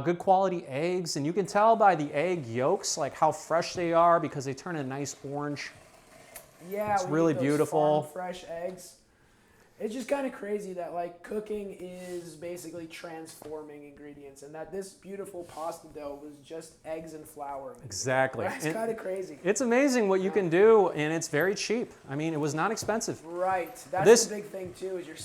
Good quality eggs, and you can tell by the egg yolks like how fresh they are because they turn a nice orange. Yeah, it's really beautiful. Fresh eggs. It's just kind of crazy that like cooking is basically transforming ingredients, and that this beautiful pasta dough was just eggs and flour. Exactly. It's kind of crazy. It's amazing what you can do, and it's very cheap. I mean, it was not expensive. Right. That's the big thing too. Is you're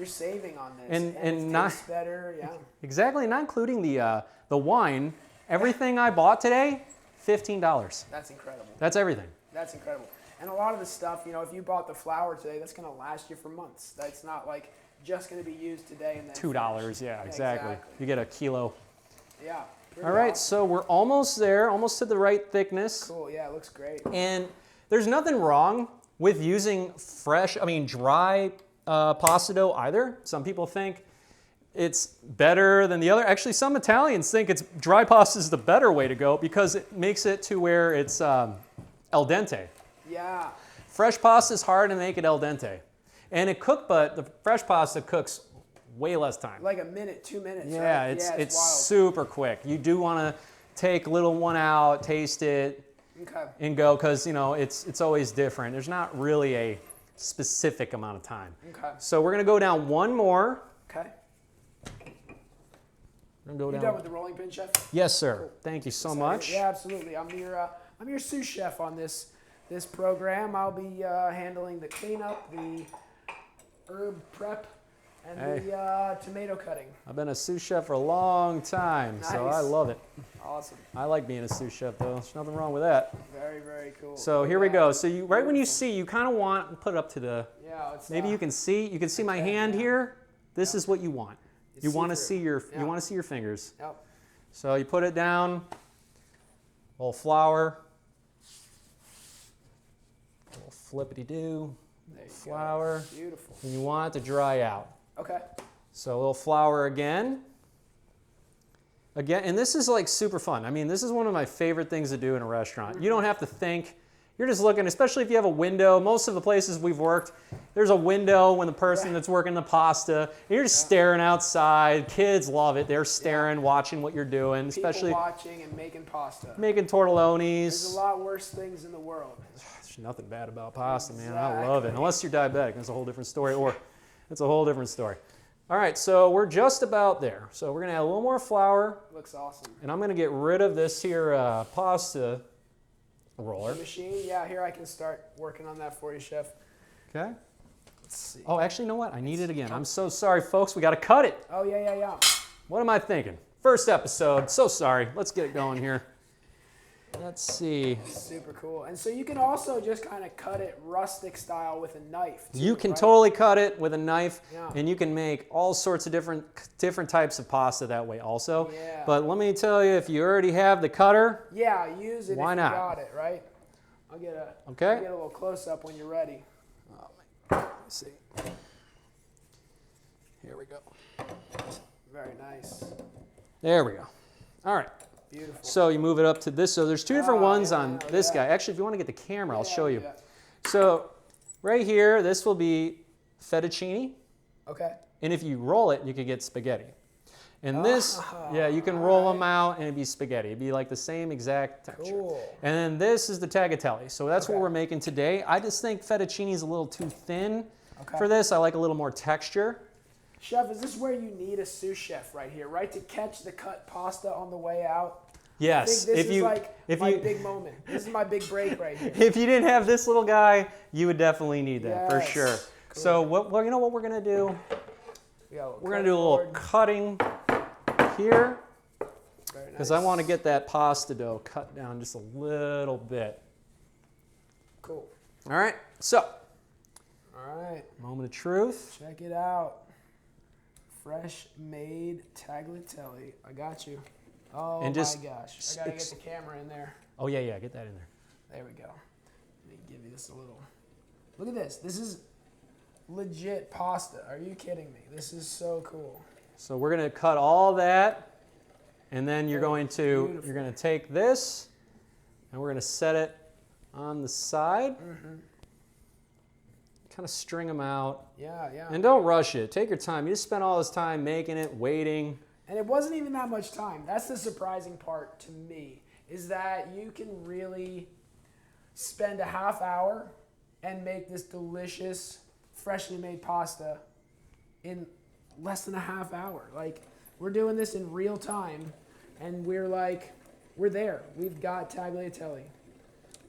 saving on this, and it not tastes better. Yeah. Exactly. Not including the wine. Everything I bought today, $15. That's incredible. That's everything. That's incredible. And a lot of the stuff, you know, if you bought the flour today, that's going to last you for months. That's not like just going to be used today and then $2, yeah, exactly. You get a kilo. Yeah. All right, so we're almost there, almost to the right thickness. Cool, yeah, it looks great. And there's nothing wrong with using dry pasta dough either. Some people think it's better than the other. Actually, some Italians think dry pasta is the better way to go because it makes it to where it's al dente. Yeah. Fresh pasta is hard to make it al dente. And but the fresh pasta cooks way less time. Like a minute, 2 minutes. Yeah, right? it's wild. super quick. You do want to take a little one out, taste it, and go, because you know it's always different. There's not really a specific amount of time. Okay. So we're gonna go down one more. Okay. We're gonna go You done with the rolling pin, chef? Yes, sir. Cool. Thank you so much. Yeah, absolutely. I'm your sous chef on this program. I'll be handling the cleanup, the herb prep, and the tomato cutting. I've been a sous chef for a long time, so I love it. Awesome. I like being a sous chef, though. There's nothing wrong with that. Very, very cool. So here we go. So when you see, you kind of want to put it up to the. Yeah. Maybe you can see. You can see my hand here. This is what you want. You want to see your. You want to see your fingers. Yep. So you put it down. A little flour. A little flippity-do. Flour. Beautiful. And you want it to dry out. Okay. So a little flour again. And this is like super fun. I mean, this is one of my favorite things to do in a restaurant. You don't have to think. You're just looking, especially if you have a window. Most of the places we've worked, there's a window when the person that's working the pasta, and you're just staring outside. Kids love it. They're staring, watching what you're doing, especially people watching and making pasta. Making tortellonis. There's a lot worse things in the world. There's nothing bad about pasta, man. I love it. Unless you're diabetic, that's a whole different story. Or it's a whole different story. All right, so we're just about there. So we're gonna add a little more flour. Looks awesome. And I'm gonna get rid of this here pasta roller. The machine, yeah, here I can start working on that for you, chef. Okay. Let's see. Oh, actually, you know what? I need it again. I'm so sorry, folks. We gotta cut it. Oh, yeah. What am I thinking? First episode. So sorry. Let's get it going here. Let's see. Super cool. And so you can also just kind of cut it rustic style with a knife, too, you can right? totally cut it with a knife, Yeah. and you can make all sorts of different types of pasta that way also. Yeah. But let me tell you, if you already have the cutter, yeah, use it why if not? you got it, right? I'll get a little close up when you're ready. Oh my God. Let's see. Here we go. Very nice. There we go. All right. Beautiful. So you move it up to this. So there's two different ones on this yeah. guy. Actually, if you want to get the camera, I'll show you. Yeah. So right here, this will be fettuccine. Okay. And if you roll it, you can get spaghetti. And this, you can roll them out and it'd be spaghetti. It'd be like the same exact texture. Cool. And then this is the tagliatelle. So that's what we're making today. I just think fettuccine is a little too thin for this. I like a little more texture. Chef, is this where you need a sous chef right here, right? To catch the cut pasta on the way out? Yes. I think this is my big moment. This is my big break right here. If you didn't have this little guy, you would definitely need that for Yes. sure. Cool. So you know what we're gonna do? We're gonna do a little board. cutting here Very because nice. I want to get that pasta dough cut down just a little bit. Cool. All right. So All right. moment of truth. Check it out. Fresh made tagliatelle. I got you. Oh And just my gosh. I gotta get the camera in there. Oh yeah, get that in there. There we go. Let me give you this a little. Look at this. This is legit pasta. Are you kidding me? This is so cool. So we're gonna cut all that, and then you're going to take this, and we're gonna set it on the side. Kind of string them out. Yeah. And don't rush it. Take your time. You just spent all this time making it, waiting. And it wasn't even that much time. That's the surprising part to me, is that you can really spend a half hour and make this delicious freshly made pasta in less than a half hour. Like, we're doing this in real time, and we're there. We've got tagliatelle.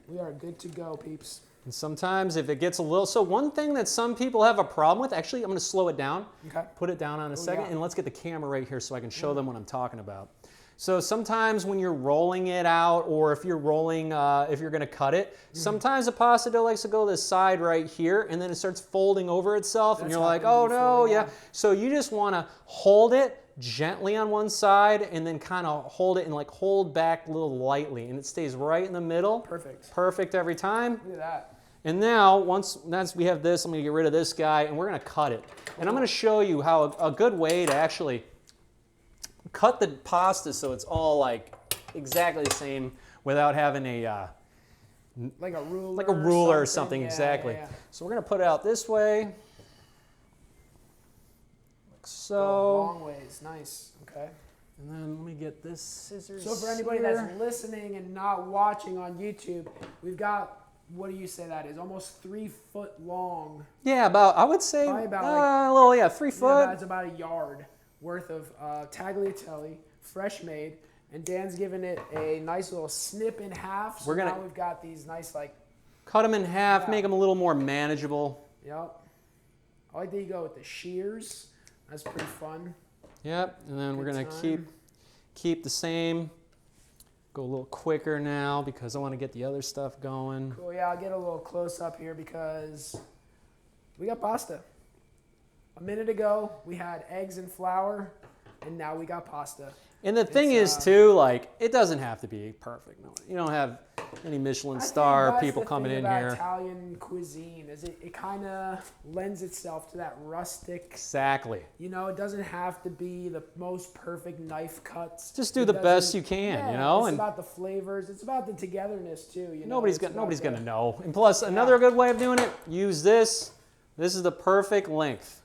We are good to go, peeps. And sometimes if it gets a little, so one thing that some people have a problem with, actually I'm going to slow it down, Okay. put it down on a second, yeah. and let's get the camera right here so I can show them what I'm talking about. So sometimes when you're rolling it out, or if you're rolling, if you're going to cut it, sometimes the pasta dough likes to go to the side right here, and then it starts folding over itself, and you're like, oh no, yeah. So you just want to hold it gently on one side, and then kind of hold it and like hold back a little lightly, and it stays right in the middle. Perfect. Perfect every time. Look at that. And now, once we have this, I'm going to get rid of this guy, and we're going to cut it. And I'm going to show you how a good way to actually cut the pasta so it's all like exactly the same without having a like a ruler. Like a ruler or something, Yeah, exactly. yeah. So we're going to put it out this way. Like so. Go long ways. Nice. Okay. And then let me get this scissors. So for anybody here. that's listening and not watching on YouTube, we've got, what do you say that is? Almost 3 foot long. Yeah, about, I would say, Probably about a little, yeah, 3 foot. Yeah, that's about a yard worth of tagliatelle, fresh made. And Dan's giving it a nice little snip in half. So now we've got these nice, like, cut them in half, yeah. make them a little more manageable. Yep. I like that you go with the shears. That's pretty fun. Yep, and then we're going to keep the same. Go a little quicker now because I want to get the other stuff going. Cool, yeah, I'll get a little close up here because we got pasta. A minute ago, we had eggs and flour, and now we got pasta. And the thing is, too, like, it doesn't have to be perfect. No, you don't have any Michelin star people coming in here. Italian cuisine is it kind of lends itself to that rustic. Exactly. You know, it doesn't have to be the most perfect knife cuts. Just do the best you can, yeah, you know. It's about the flavors. It's about the togetherness too. You know, nobody's gonna know. And plus, another good way of doing it: use this. This is the perfect length.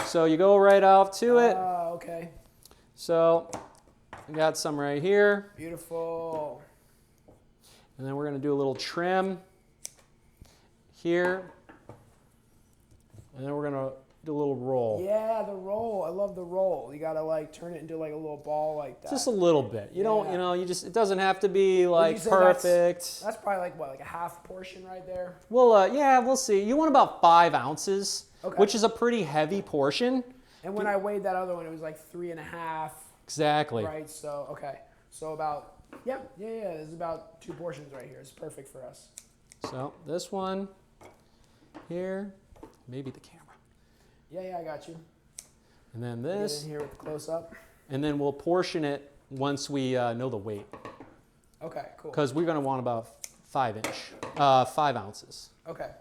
So you go right off to it. Oh, okay. So I got some right here. Beautiful. And then we're going to do a little trim here. And then we're going to do a little roll. Yeah, the roll. I love the roll. You got to like turn it into like a little ball like that. Just a little bit. You don't, you know, it doesn't have to be like perfect. That's probably like what, like a half portion right there? Well, yeah, we'll see. You want about 5 ounces, okay. Which is a pretty heavy portion. And when I weighed that other one, it was like 3.5. Exactly. Right, so, okay. So about, yeah, there's about 2 portions right here. It's perfect for us. So this one here, maybe the camera. Yeah, I got you. And then this. Get in here with the close up. And then we'll portion it once we know the weight. Okay, cool. Because we're going to want about 5 ounces. Okay.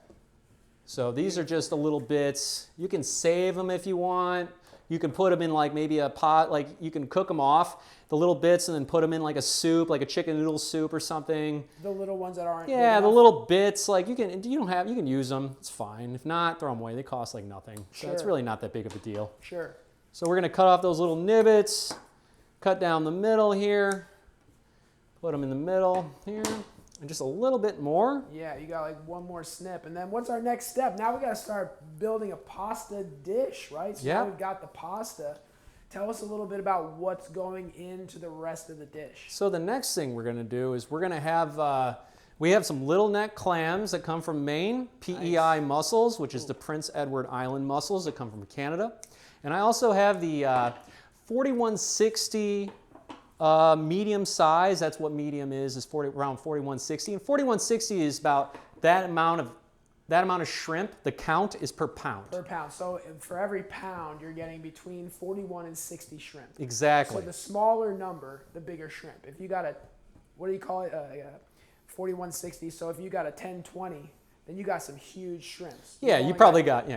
So these are just the little bits. You can save them if you want. You can put them in like maybe a pot, like you can cook them off, the little bits, and then put them in like a soup, like a chicken noodle soup or something. The little ones that aren't. Yeah, the little bits, like you can use them. It's fine. If not, throw them away. They cost like nothing. Sure. So it's really not that big of a deal. Sure. So we're gonna cut off those little nibbits, cut down the middle here, put them in the middle here, and just a little bit more. Yeah, you got like one more snip. And then what's our next step? Now we got to start building a pasta dish, right? So now we've got the pasta. Tell us a little bit about what's going into the rest of the dish. So the next thing we're going to do is we're going to have, we have some little neck clams that come from Maine, PEI mussels, which is the Prince Edward Island mussels that come from Canada. And I also have the 4160 medium size. That's what medium is around 4160. And 4160 is about that amount of shrimp. The count is per pound. Per pound. So for every pound, you're getting between 41 and 60 shrimp. Exactly. So the smaller number, the bigger shrimp. If you got a, what do you call it? 4160. So if you got a 1020, then you got some huge shrimps. Yeah, you probably got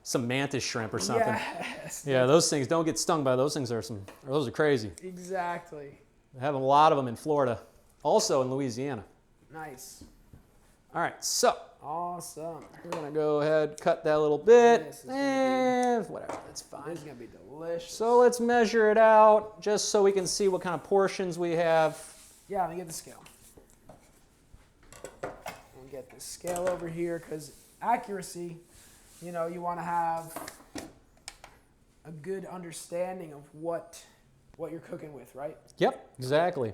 some mantis shrimp or something. Yes. Yeah, those things don't get stung by those things. Those are crazy. Exactly. They have a lot of them in Florida, also in Louisiana. Nice. All right, so awesome. We're gonna go ahead, cut that little bit, and whatever, that's fine. This is gonna be delicious. So let's measure it out, just so we can see what kind of portions we have. Yeah, let me get the scale. We'll get the scale over here, because accuracy you know, you want to have a good understanding of what you're cooking with, right? Yep, exactly.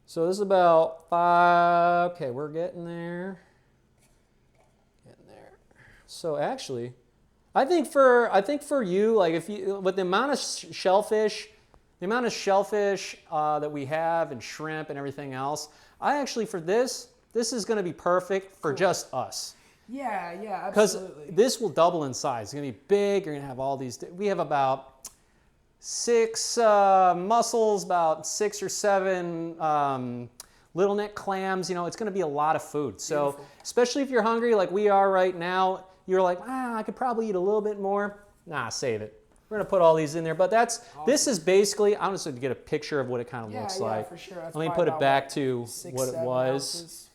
So this is about 5. Okay, we're getting there. Getting there. So actually, I think for you, like if you with the amount of shellfish, that we have and shrimp and everything else, I actually for this is going to be perfect for just us. Yeah, Because absolutely. this will double in size. It's going to be big. You're going to have all these. We have about 6 mussels, about 6 or 7 little neck clams. You know, it's going to be a lot of food. So, Beautiful. especially if you're hungry like we are right now, you're like, I could probably eat a little bit more. Nah, save it. We're going to put all these in there. But this is basically, I'm just going to get a picture of what it kind of looks like. For sure. That's Let me put it back to 6, what it 7 was. ounces.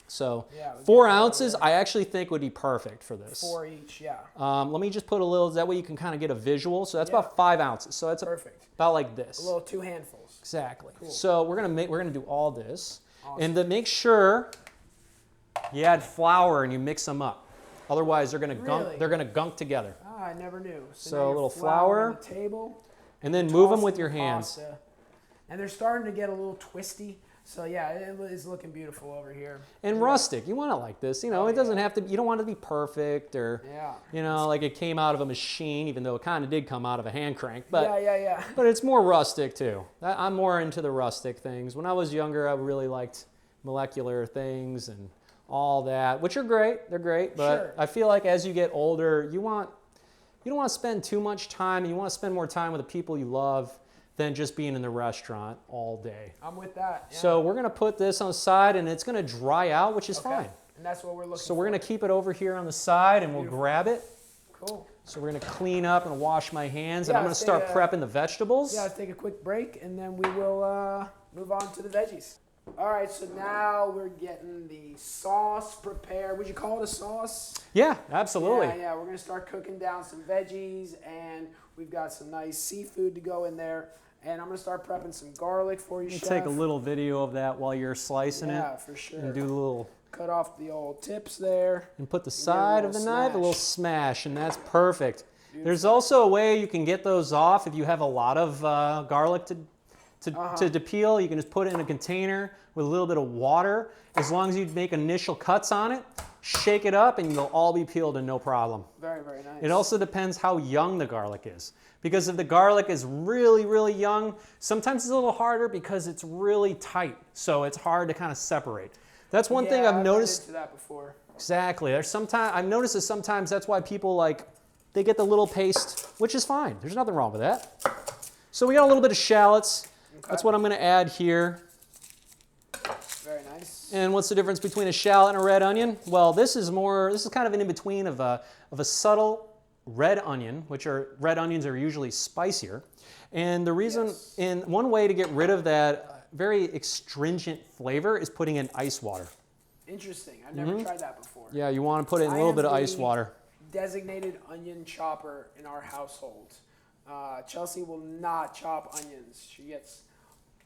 So Yeah, 4 ounces, I actually think would be perfect for this. 4 each, yeah. Let me just put a little, that way you can kind of get a visual. So that's about 5 ounces. So that's perfect. About like this. A little 2 handfuls. Exactly. Cool. So we're gonna do all this, Awesome. and then make sure you add flour and you mix them up. Otherwise, they're gonna gunk. Really? They're gonna gunk together. I never knew. So now a your little flour flour. on the table. And then move them tossing with your the hands. pasta. And they're starting to get a little twisty. So yeah, it is looking beautiful over here. And rustic. You want it like this. You know, it doesn't have to. You don't want it to be perfect or. Yeah. You know, like it came out of a machine, even though it kind of did come out of a hand crank. But Yeah. But it's more rustic too. I'm more into the rustic things. When I was younger, I really liked molecular things and all that, which are great. They're great, but Sure. I feel like as you get older, you don't want to spend too much time. You want to spend more time with the people you love than just being in the restaurant all day. I'm with that. Yeah. So we're gonna put this on the side, and it's gonna dry out, which is fine. And that's what we're looking for. So we're gonna keep it over here on the side, and we'll grab it. Cool. So we're gonna clean up and wash my hands, and Yeah, I'm gonna start prepping the vegetables. Yeah, let's take a quick break, and then we will move on to the veggies. All right, so now we're getting the sauce prepared. Would you call it a sauce? Yeah, absolutely. Yeah, we're gonna start cooking down some veggies, and we've got some nice seafood to go in there. And I'm gonna start prepping some garlic for you, Chef. Take a little video of that while you're slicing it. Yeah, for sure. And do a little. Cut off the old tips there. And put the side of the knife, a little smash. smash, and that's perfect. There's also a way you can get those off if you have a lot of garlic to peel. You can just put it in a container with a little bit of water. As long as you make initial cuts on it, shake it up, and they'll all be peeled and no problem. Very, very nice. It also depends how young the garlic is. Because if the garlic is really, really young, sometimes it's a little harder because it's really tight. So it's hard to kind of separate. That's one thing I've noticed. I've run into that before. Exactly. I've noticed that sometimes that's why people they get the little paste, which is fine. There's nothing wrong with that. So we got a little bit of shallots. Okay. That's what I'm going to add here. Very nice. And what's the difference between a shallot and a red onion? Well, this is kind of an in-between of a subtle red onion, red onions are usually spicier. And the reason, one way to get rid of that very astringent flavor is putting in ice water. Interesting. I've never tried that before. Yeah, you want to put in a little bit of ice water. Designated onion chopper in our household. Chelsea will not chop onions. She gets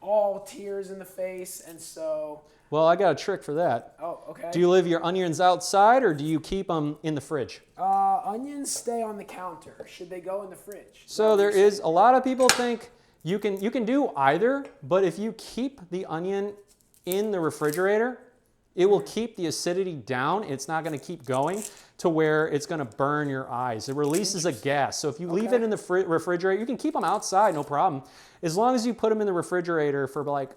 all tears in the face, and so... Well, I got a trick for that. Oh, okay. Do you leave your onions outside, or do you keep them in the fridge? Onions stay on the counter. Should they go in the fridge? So there is, a lot of people think you can do either, but if you keep the onion in the refrigerator, it will keep the acidity down. It's not going to keep going to where it's going to burn your eyes. It releases a gas. So if you leave it in the refrigerator, you can keep them outside, no problem. As long as you put them in the refrigerator for like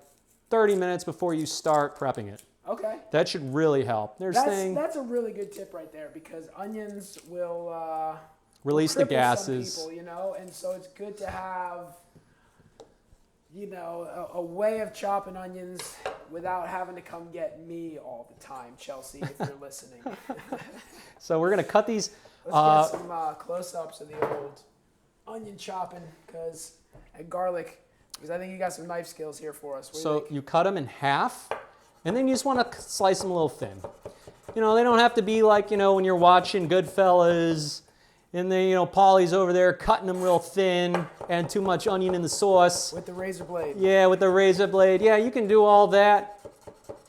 30 minutes before you start prepping it. Okay. That should really help. That's a really good tip right there, because onions will release the gases. Some people, and so it's good to have a way of chopping onions without having to come get me all the time, Chelsea, if you're listening. So we're gonna cut these. Let's get some close-ups of the old onion chopping, and garlic, because I think you got some knife skills here for us. So you cut them in half, and then you just want to slice them a little thin. They don't have to be like, when you're watching Goodfellas, and then, Paulie's over there cutting them real thin and too much onion in the sauce. With the razor blade. Yeah, with the razor blade. Yeah, you can do all that,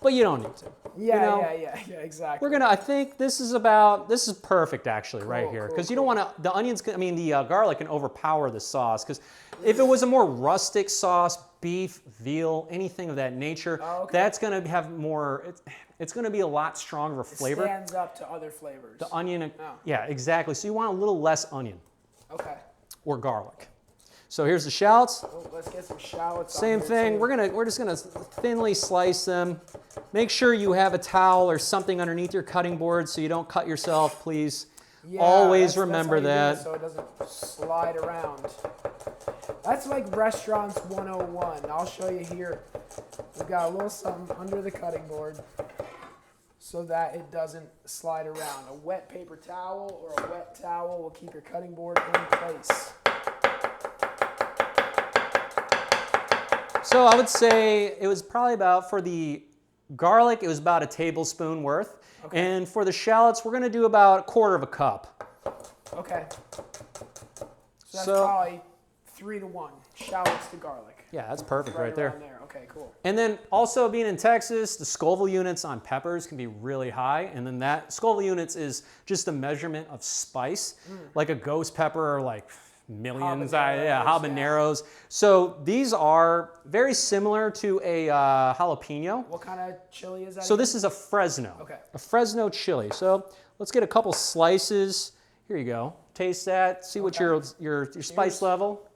but you don't need to. Yeah, you know? yeah, exactly. I think this is perfect actually right here. Because you don't want to, the onions, the garlic can overpower the sauce. Because if it was a more rustic sauce, beef, veal, anything of that nature, that's going to have more, it's going to be a lot stronger flavor. It stands up to other flavors. The onion, yeah, exactly. So you want a little less onion. Okay. Or garlic. So here's the shallots. Oh, let's get some shallots. Same thing. We're just gonna thinly slice them. Make sure you have a towel or something underneath your cutting board so you don't cut yourself, please. Yeah, always remember that. So it doesn't slide around. That's like restaurants 101. I'll show you here. We've got a little something under the cutting board so that it doesn't slide around. A wet paper towel or a wet towel will keep your cutting board in place. So I would say it was probably about, for the garlic, it was about a tablespoon worth. Okay. And for the shallots, we're going to do about 1/4 cup. Okay. So that's probably 3 to 1, shallots to garlic. Yeah, that's perfect right there. Okay, cool. And then also being in Texas, the Scoville units on peppers can be really high. And then that Scoville units is just a measurement of spice, like a ghost pepper or like millions, habaneros. Yeah. So these are very similar to a jalapeno. What kind of chili is that? So this is a Fresno. Okay. A Fresno chili. So let's get a couple slices. Here you go. Taste that. See what your spice level.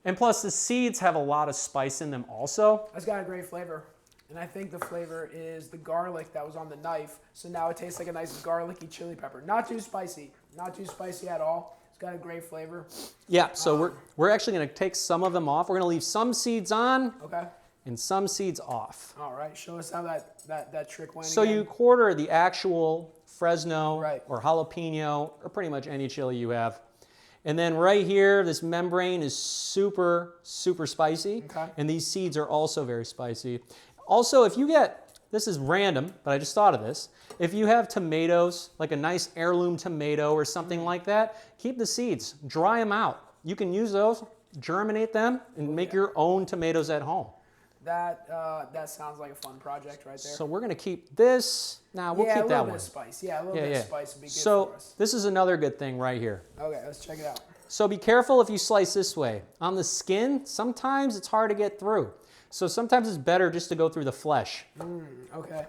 And plus the seeds have a lot of spice in them also. That's got a great flavor. And I think the flavor is the garlic that was on the knife. So now it tastes like a nice garlicky chili pepper. Not too spicy. Not too spicy at all. Got a great flavor. Yeah, so we're actually going to take some of them off. We're going to leave some seeds on and some seeds off. All right, show us how that trick went So again. you quarter the actual Fresno or jalapeno or pretty much any chili you have. And then right here, this membrane is super, super spicy. Okay. And these seeds are also very spicy. Also, if you get, this is random, but I just thought of this. If you have tomatoes, like a nice heirloom tomato or something like that, keep the seeds, dry them out. You can use those, germinate them, and make your own tomatoes at home. That sounds like a fun project right there. So we're going to keep this. Now we'll keep that one. A little bit of spice. Yeah, a little bit of spice would be good for us. So this is another good thing right here. Okay, let's check it out. So be careful if you slice this way. On the skin, sometimes it's hard to get through. So sometimes it's better just to go through the flesh. Okay.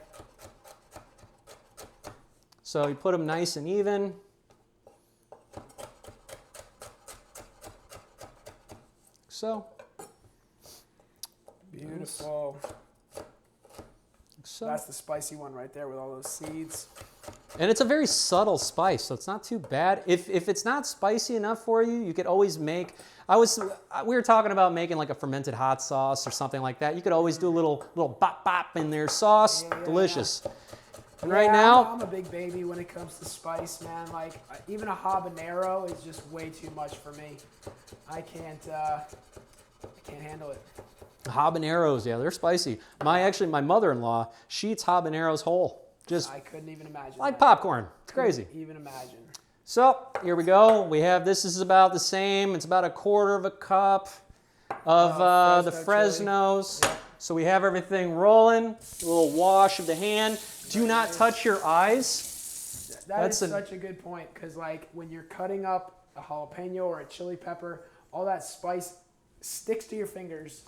So you put them nice and even. So. Beautiful. So that's the spicy one right there with all those seeds. And it's a very subtle spice, so it's not too bad. If it's not spicy enough for you, you could always make, we were talking about making like a fermented hot sauce or something like that. You could always do a little bop bop in their sauce. Delicious. And right now, I'm a big baby when it comes to spice, man. Like even a habanero is just way too much for me. I can't handle it. Habaneros, yeah, they're spicy. My mother-in-law, she eats habaneros whole. I couldn't even imagine. Like popcorn. It's crazy. Couldn't even imagine. So here we go. We have this is about the same. It's about 1/4 cup of the Fresnos. Yeah. So we have everything rolling. A little wash of the hand. Do not touch your eyes. That's such a good point because like when you're cutting up a jalapeno or a chili pepper, all that spice sticks to your fingers,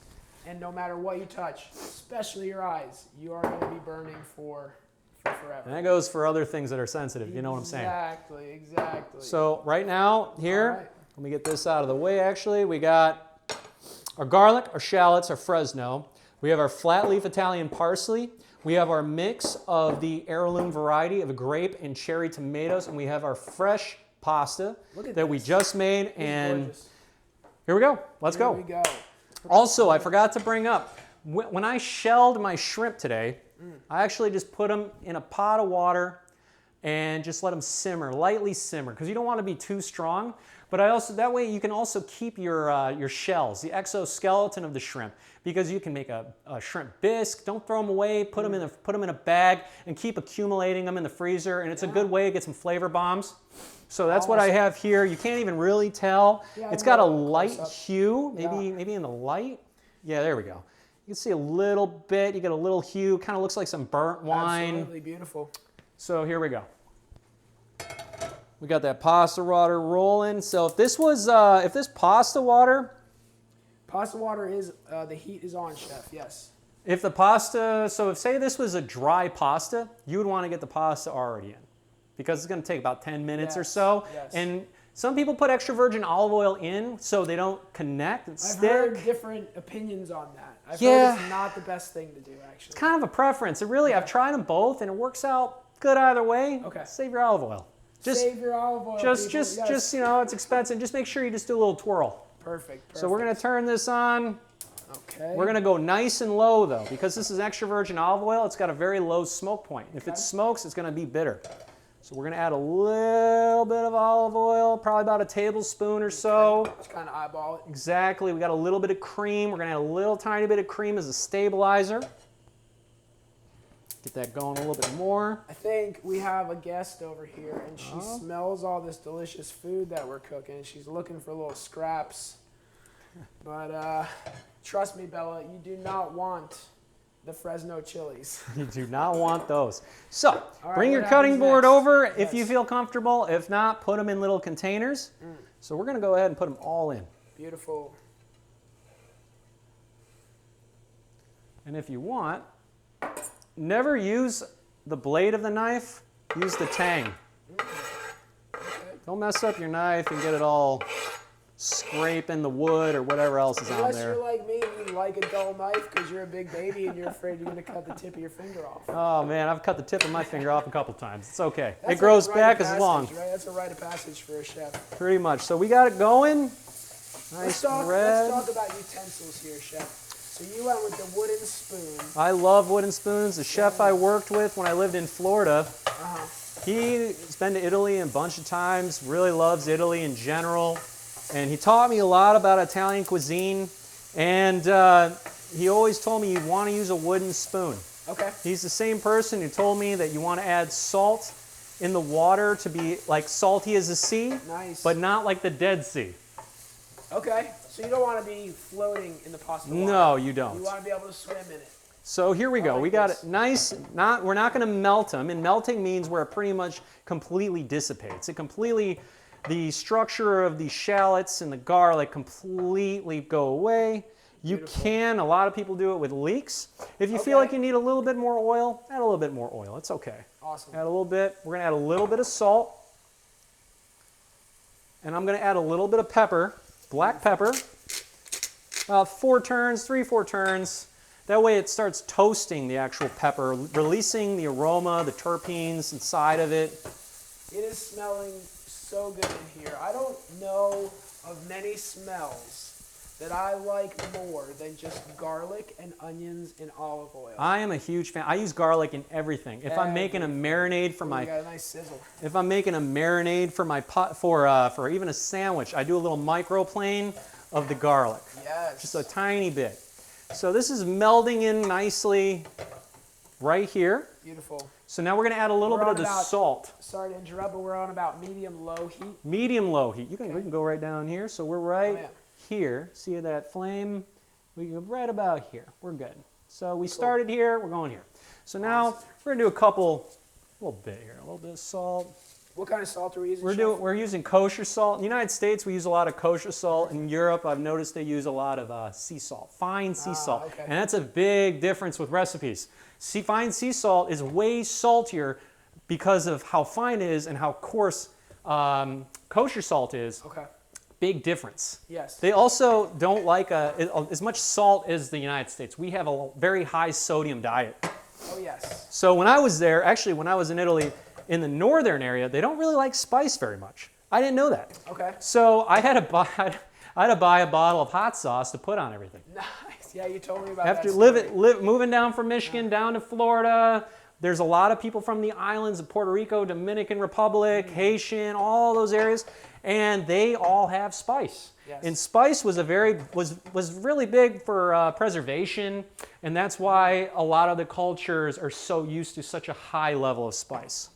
and no matter what you touch, especially your eyes, you are going to be burning for forever. And that goes for other things that are sensitive. You know what I'm saying? Exactly. So right now here, let me get this out of the way. Actually, we got our garlic, our shallots, our Fresno. We have our flat leaf Italian parsley. We have our mix of the heirloom variety of grape and cherry tomatoes, and we have our fresh pasta that we just made. And here we go. Let's go. Here we go. Also, I forgot to bring up, when I shelled my shrimp today, I actually just put them in a pot of water and just let them simmer, lightly simmer, because you don't want to be too strong. But that way you can also keep your shells, the exoskeleton of the shrimp, because you can make a shrimp bisque. Don't throw them away. Put them in a bag and keep accumulating them in the freezer. And it's a good way to get some flavor bombs. So that's what I have here. You can't even really tell. It's got a light hue, maybe in the light. Yeah, there we go. You can see a little bit. You get a little hue. Kind of looks like some burnt wine. Absolutely beautiful. So here we go. We got that pasta water rolling. So if this was, if this pasta water is, the heat is on, chef, yes. If the pasta, so if say this was a dry pasta, you would want to get the pasta already in because it's going to take about 10 minutes or so. Yes. And some people put extra virgin olive oil in so they don't connect and stick. I've heard different opinions on that. I've Yeah. heard it's not the best thing to do, actually. It's kind of a preference. It really, I've tried them both and it works out good either way. Okay. Save your olive oil. Save your olive oil, Just, people. Yes. just, you know, it's expensive. Just make sure you just do a little twirl. Perfect. So we're going to turn this on. Okay. We're going to go nice and low, though, because this is extra virgin olive oil. It's got a very low smoke point. If it smokes, it's going to be bitter. So we're going to add a little bit of olive oil, probably about a tablespoon or so. Just kind of eyeball it. Exactly. We got a little bit of cream. We're going to add a little tiny bit of cream as a stabilizer. Get that going a little bit more. I think we have a guest over here, and she smells all this delicious food that we're cooking. She's looking for little scraps. But trust me, Bella, you do not want the Fresno chilies. You do not want those. So right, bring your what cutting happens board next? over if you Yes. feel comfortable. If not, put them in little containers. So we're going to go ahead and put them all in. Beautiful. And if you want, never use the blade of the knife, use the tang. Don't mess up your knife and get it all scraping the wood or whatever else is on Unless there. you're like me, you like a dull knife because you're a big baby and you're afraid you're going to cut the tip of your finger off. Oh man, I've cut the tip of my finger off a couple times. It's okay. That's It grows like a rite back of as long. passage, right? That's a rite of passage for a chef. Pretty much. So we got it going. Let's Nice talk red. about utensils here, chef. So you went with the wooden spoon. I love wooden spoons. The chef I worked with when I lived in Florida, he's been to Italy a bunch of times, really loves Italy in general. And he taught me a lot about Italian cuisine. And he always told me you want to use a wooden spoon. Okay. He's the same person who told me that you want to add salt in the water to be like salty as the sea, Nice. but not like the Dead Sea. Okay. So you don't want to be floating in the pasta water. No, you don't. You want to be able to swim in it. So here we go. like We got this. it nice. We're not going to melt them. And melting means where it pretty much completely dissipates. The structure of the shallots and the garlic completely go away. You can, a lot of people do it with leeks. If you feel like you need a little bit more oil, add a little bit more oil. It's okay. Awesome. Add a little bit. We're going to add a little bit of salt. And I'm going to add a little bit of pepper, black pepper. About 4 turns, 3-4 turns. That way it starts toasting the actual pepper, releasing the aroma, the terpenes inside of it. It is smelling so good in here. I don't know of many smells that I like more than just garlic and onions and olive oil. I am a huge fan. I use garlic in everything. If I'm making a marinade for You my, got a nice sizzle. if I'm making a marinade for my pot, for even a sandwich, I do a little microplane of the garlic, Yes. just a tiny bit. So this is melding in nicely right here. Beautiful. So now we're going to add a little bit of the salt. Sorry to interrupt, but we're on about medium-low heat. Medium-low heat. We can go right down here. So we're right yeah. here. See that flame? We go right about here. We're good. So we started here. We're going here. So now we're going to do a little bit here. A little bit of salt. What kind of salt are we using, We're using kosher salt. In the United States, we use a lot of kosher salt. In Europe, I've noticed they use a lot of sea salt, fine sea salt. Okay. And that's a big difference with recipes. Fine sea salt is way saltier because of how fine it is and how coarse kosher salt is. Okay. Big difference. Yes. They also don't like as much salt as the United States. We have a very high sodium diet. Oh, yes. So when I was there, actually when I was in Italy, in the northern area, they don't really like spice very much. I didn't know that. Okay. So I had to buy a bottle of hot sauce to put on everything. Nice. Yeah, you told me about After that story. moving down from Michigan down to Florida, there's a lot of people from the islands of Puerto Rico, Dominican Republic, Haitian, all those areas, and they all have spice. Yes. And spice was really big for preservation, and that's why a lot of the cultures are so used to such a high level of spice.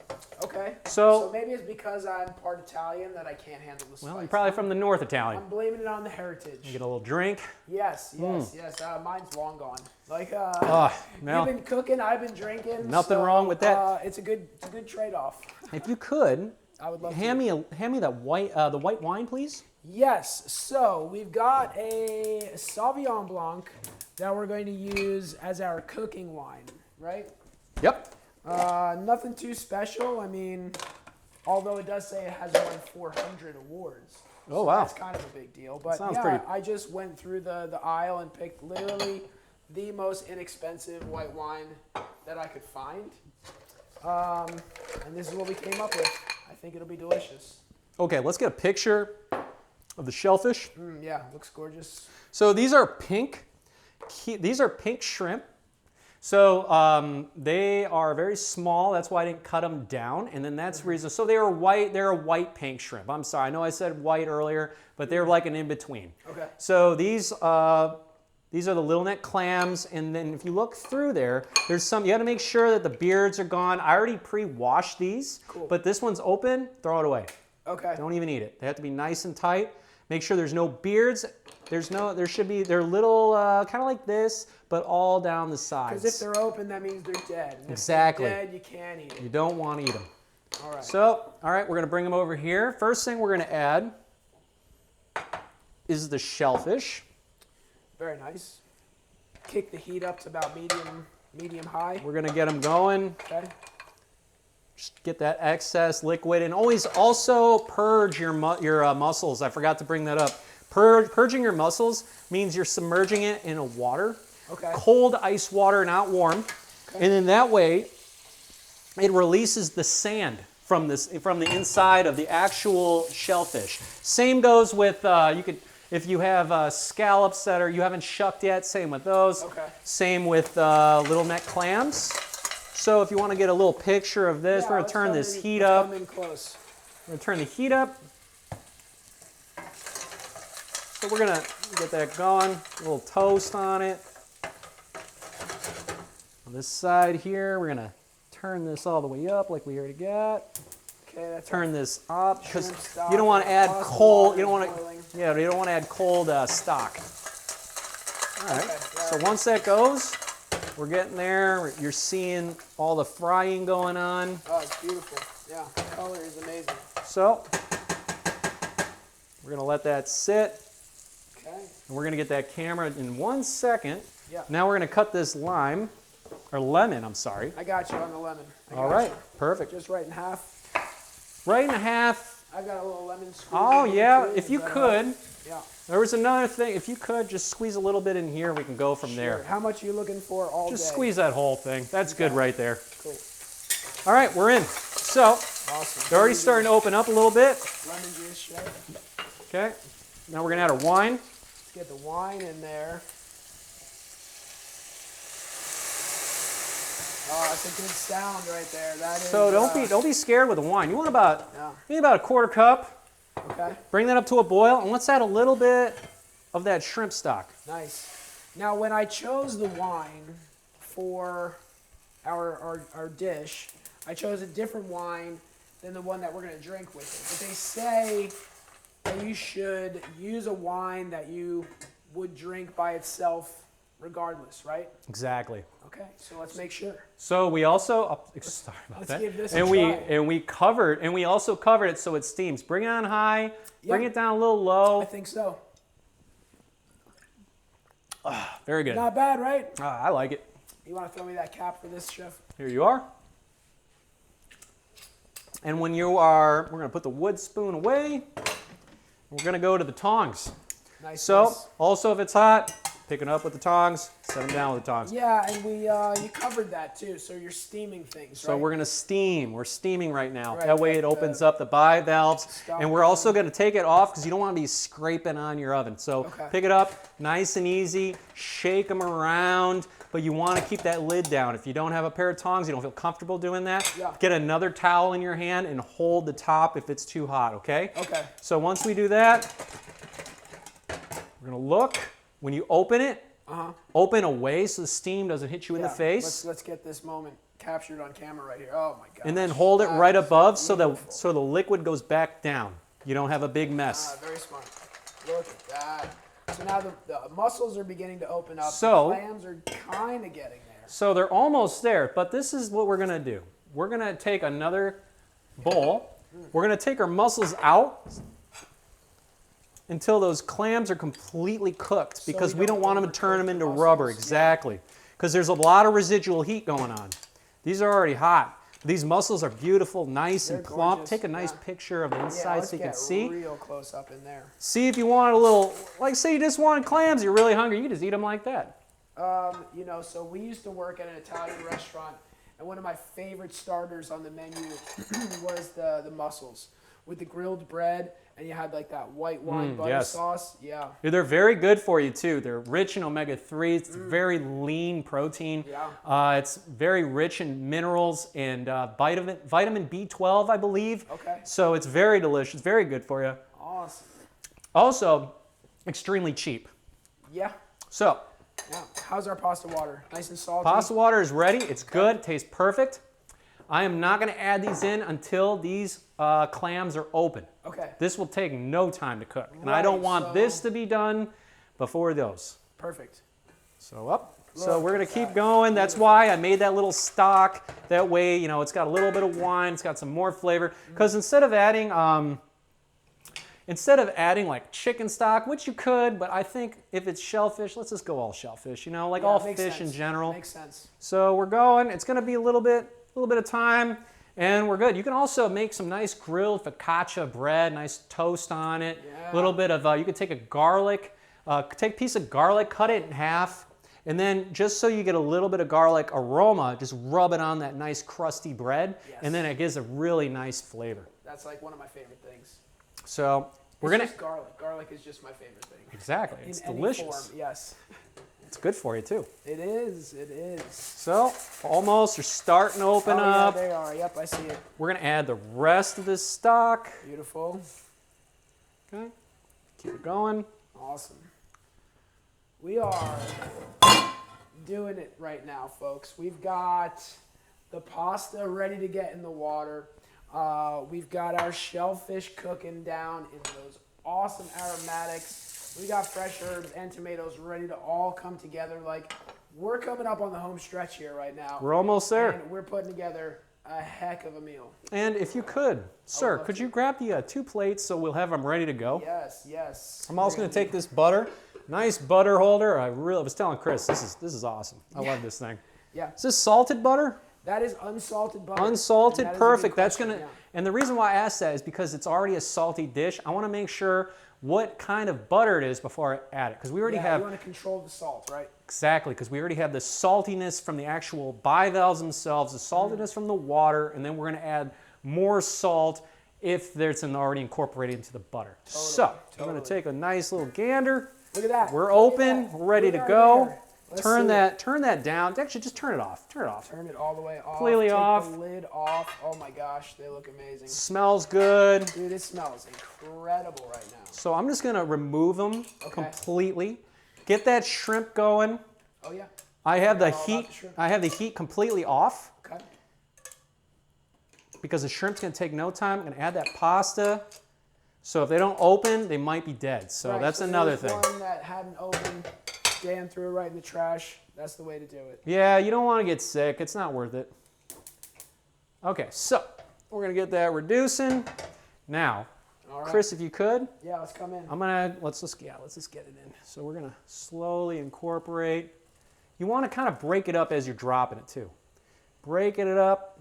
Okay. So maybe it's because I'm part Italian that I can't handle the spice. Well, you're probably from the North Italian. I'm blaming it on the heritage. You get a little drink. Yes. Mine's long gone. Like Well, you've been cooking, I've been drinking. Nothing wrong with that. It's a good trade-off. If you could, I would love hand me that the white wine, please. Yes. So we've got a Sauvignon Blanc that we're going to use as our cooking wine, right? Yep. Nothing too special. I mean, although it does say it has won 400 awards. Oh, wow. That's kind of a big deal. But Sounds yeah, pretty... I just went through the aisle and picked literally the most inexpensive white wine that I could find. And this is what we came up with. I think it'll be delicious. Okay, let's get a picture of the shellfish. Yeah, looks gorgeous. So these are pink. These are pink shrimp. So they are very small. That's why I didn't cut them down. And then that's the reason. So they are white. They're a white pink shrimp. I'm sorry. I know I said white earlier, but they're like an in-between. Okay. So these are the little neck clams. And then if you look through there, there's some, you got to make sure that the beards are gone. I already pre-washed these, cool. But this one's open, throw it away. Okay. Don't even eat it. They have to be nice and tight. Make sure there's no beards. They're little, kind of like this, but all down the sides. Because if they're open, that means they're dead. And Exactly. If they're dead, you can't eat them. You don't want to eat them. All right. So, all right, we're going to bring them over here. First thing we're going to add is the shellfish. Very nice. Kick the heat up to about medium high. We're going to get them going. Okay. Just get that excess liquid, and always also purge your mussels. I forgot to bring that up. Purging your mussels means you're submerging it in a water. Okay. Cold ice water, not warm. Okay. And then that way, it releases the sand from the inside of the actual shellfish. Same goes with if you have scallops that you haven't shucked yet. Same with those. Okay. Same with little neck clams. So if you want to get a little picture of this, we're going to turn this heat up. Come in close. We're going to turn the heat up. So we're going to get that going. A little toast on it. On this side here, we're going to turn this all the way up like we already got. Okay, that's turn this up because stock, you don't want to add cold. You don't want boiling. to. Yeah, you don't want to add cold stock. All right. Okay, So once that goes, we're getting there. You're seeing all the frying going on. Oh, it's beautiful. Yeah, the color is amazing. So we're gonna let that sit. Okay. And we're gonna get that camera in 1 second. Yeah. Now we're gonna cut this lemon, I'm sorry. I got you on the lemon. All right, perfect. Just right in half. Right in half. I've got a little lemon squeeze. Oh yeah, if you could. Yeah. There was another thing. If you could, just squeeze a little bit in here. We can go from there. How much are you looking for all day? Just squeeze that whole thing. That's good right there. Cool. All right, we're in. So Awesome. they're already starting to open up a little bit. Lemon juice, right? Okay. Now we're gonna add our wine. Let's get the wine in there. Oh, that's a good sound right there. That is. So don't be scared with the wine. You want maybe about a quarter cup. Okay. Bring that up to a boil, and let's add a little bit of that shrimp stock. Nice. Now, when I chose the wine for our dish, I chose a different wine than the one that we're going to drink with it. But they say that you should use a wine that you would drink by itself regardless, right? Exactly. Okay, so let's make sure. So we also sorry about Let's that. give this and a we try. we also covered it so it steams. Bring it on high. Bring Yeah. it down a little low. I think so. Very good. Not bad, right? I like it. You want to throw me that cap for this, chef? Here you are. And when we're going to put the wood spoon away. We're going to go to the tongs. Nice. So Nice. also if it's hot, pick it up with the tongs, set them down with the tongs. Yeah, and you covered that too. So you're steaming things, So right? we're going to steam. We're steaming right now. Right, That way like it opens up the bivalves. Stop And we're also going to take it off because you don't want to be scraping on your oven. So Okay. pick it up nice and easy. Shake them around. But you want to keep that lid down. If you don't have a pair of tongs, you don't feel comfortable doing that, Yeah. get another towel in your hand and hold the top if it's too hot, okay? Okay. So once we do that, we're going to look. When you open it, open away so the steam doesn't hit you in the face. Let's get this moment. captured on camera right here. Oh my gosh. And then hold it right above so beautiful. the liquid goes back down. You don't have a big mess. Very smart. Look at that. So now the mussels are beginning to open up. So the clams are kind of getting there. So they're almost there, but this is what we're going to do. We're going to take another bowl. We're going to take our mussels out until those clams are completely cooked, because we don't want them to turn them into rubber. Exactly. Because there's a lot of residual heat going on. These are already hot. These mussels are beautiful, nice and plump. Take a nice picture of the inside so you can see. Real close up in there. See if you want a little, like say you just wanted clams, you're really hungry, you can just eat them like that. You know, so we used to work at an Italian restaurant, and one of my favorite starters on the menu was the mussels with the grilled bread, and you had like that white wine butter sauce. Yeah. They're very good for you too. They're rich in omega-3. It's very lean protein. Yeah. It's very rich in minerals and vitamin B12, I believe. Okay. So it's very delicious, very good for you. Awesome. Also, extremely cheap. Yeah. So, yeah. How's our pasta water? Nice and salty? Pasta water is ready. It's good. It tastes perfect. I am not going to add these in until these clams are open. Okay. This will take no time to cook. And I don't want this to be done before those. Perfect. So up. So we're going to keep going. That's why I made that little stock. That way, you know, it's got a little bit of wine. It's got some more flavor. Because instead of adding like chicken stock, which you could, but I think if it's shellfish, let's just go all shellfish, you know, like all fish in general. Makes sense. So we're going. It's going to be a little bit of time, and we're good. You can also make some nice grilled focaccia bread, nice toast on it. A little bit of, you could take take a piece of garlic, cut it in half, and then just so you get a little bit of garlic aroma, just rub it on that nice crusty bread, and then it gives a really nice flavor. That's like one of my favorite things. So we're just garlic. Garlic is just my favorite thing. Exactly. It's delicious. Any form, yes. It's good for you too. It is. It is. So almost, they're starting to open up. Yeah, they are. Yep, I see it. We're gonna add the rest of this stock. Beautiful. Okay. Keep it going. Awesome. We are doing it right now, folks. We've got the pasta ready to get in the water. We've got our shellfish cooking down in those awesome aromatics. We got fresh herbs and tomatoes ready to all come together. Like, we're coming up on the home stretch here right now. We're almost there. And we're putting together a heck of a meal. And if you could, sir, could you grab the 2 plates so we'll have them ready to go? Yes, yes. I'm also going to take this butter. Nice butter holder. I was telling Chris, this is awesome. I love this thing. Yeah. Is this salted butter? That is unsalted butter. Unsalted, perfect. That's question, gonna, and the reason why I asked that is because it's already a salty dish. I want to make sure what kind of butter it is before I add it, because we already have. You want to control the salt, right? Exactly, because we already have the saltiness from the actual bivalves themselves, the saltiness from the water, and then we're going to add more salt if it's already incorporated into the butter. So I'm going to take a nice little gander. Look at that. We're open. We're ready to go. Turn that down. Actually, just turn it off. Turn it off. Turn it all the way off. Completely off. Take the lid off. Oh my gosh, they look amazing. Smells good. Dude, it smells incredible right now. So I'm just gonna remove them completely. Get that shrimp going. Oh yeah. I have the heat. I have the heat completely off. Okay. Because the shrimp's gonna take no time. I'm gonna add that pasta. So if they don't open, they might be dead. So that's another thing. One that hadn't opened. Dan threw it right in the trash. That's the way to do it. Yeah, you don't want to get sick. It's not worth it. Okay, so we're gonna get that reducing. Now, Chris, if you could. Yeah, let's come in. Let's just get it in. So we're gonna slowly incorporate. You want to kind of break it up as you're dropping it too. Break it up,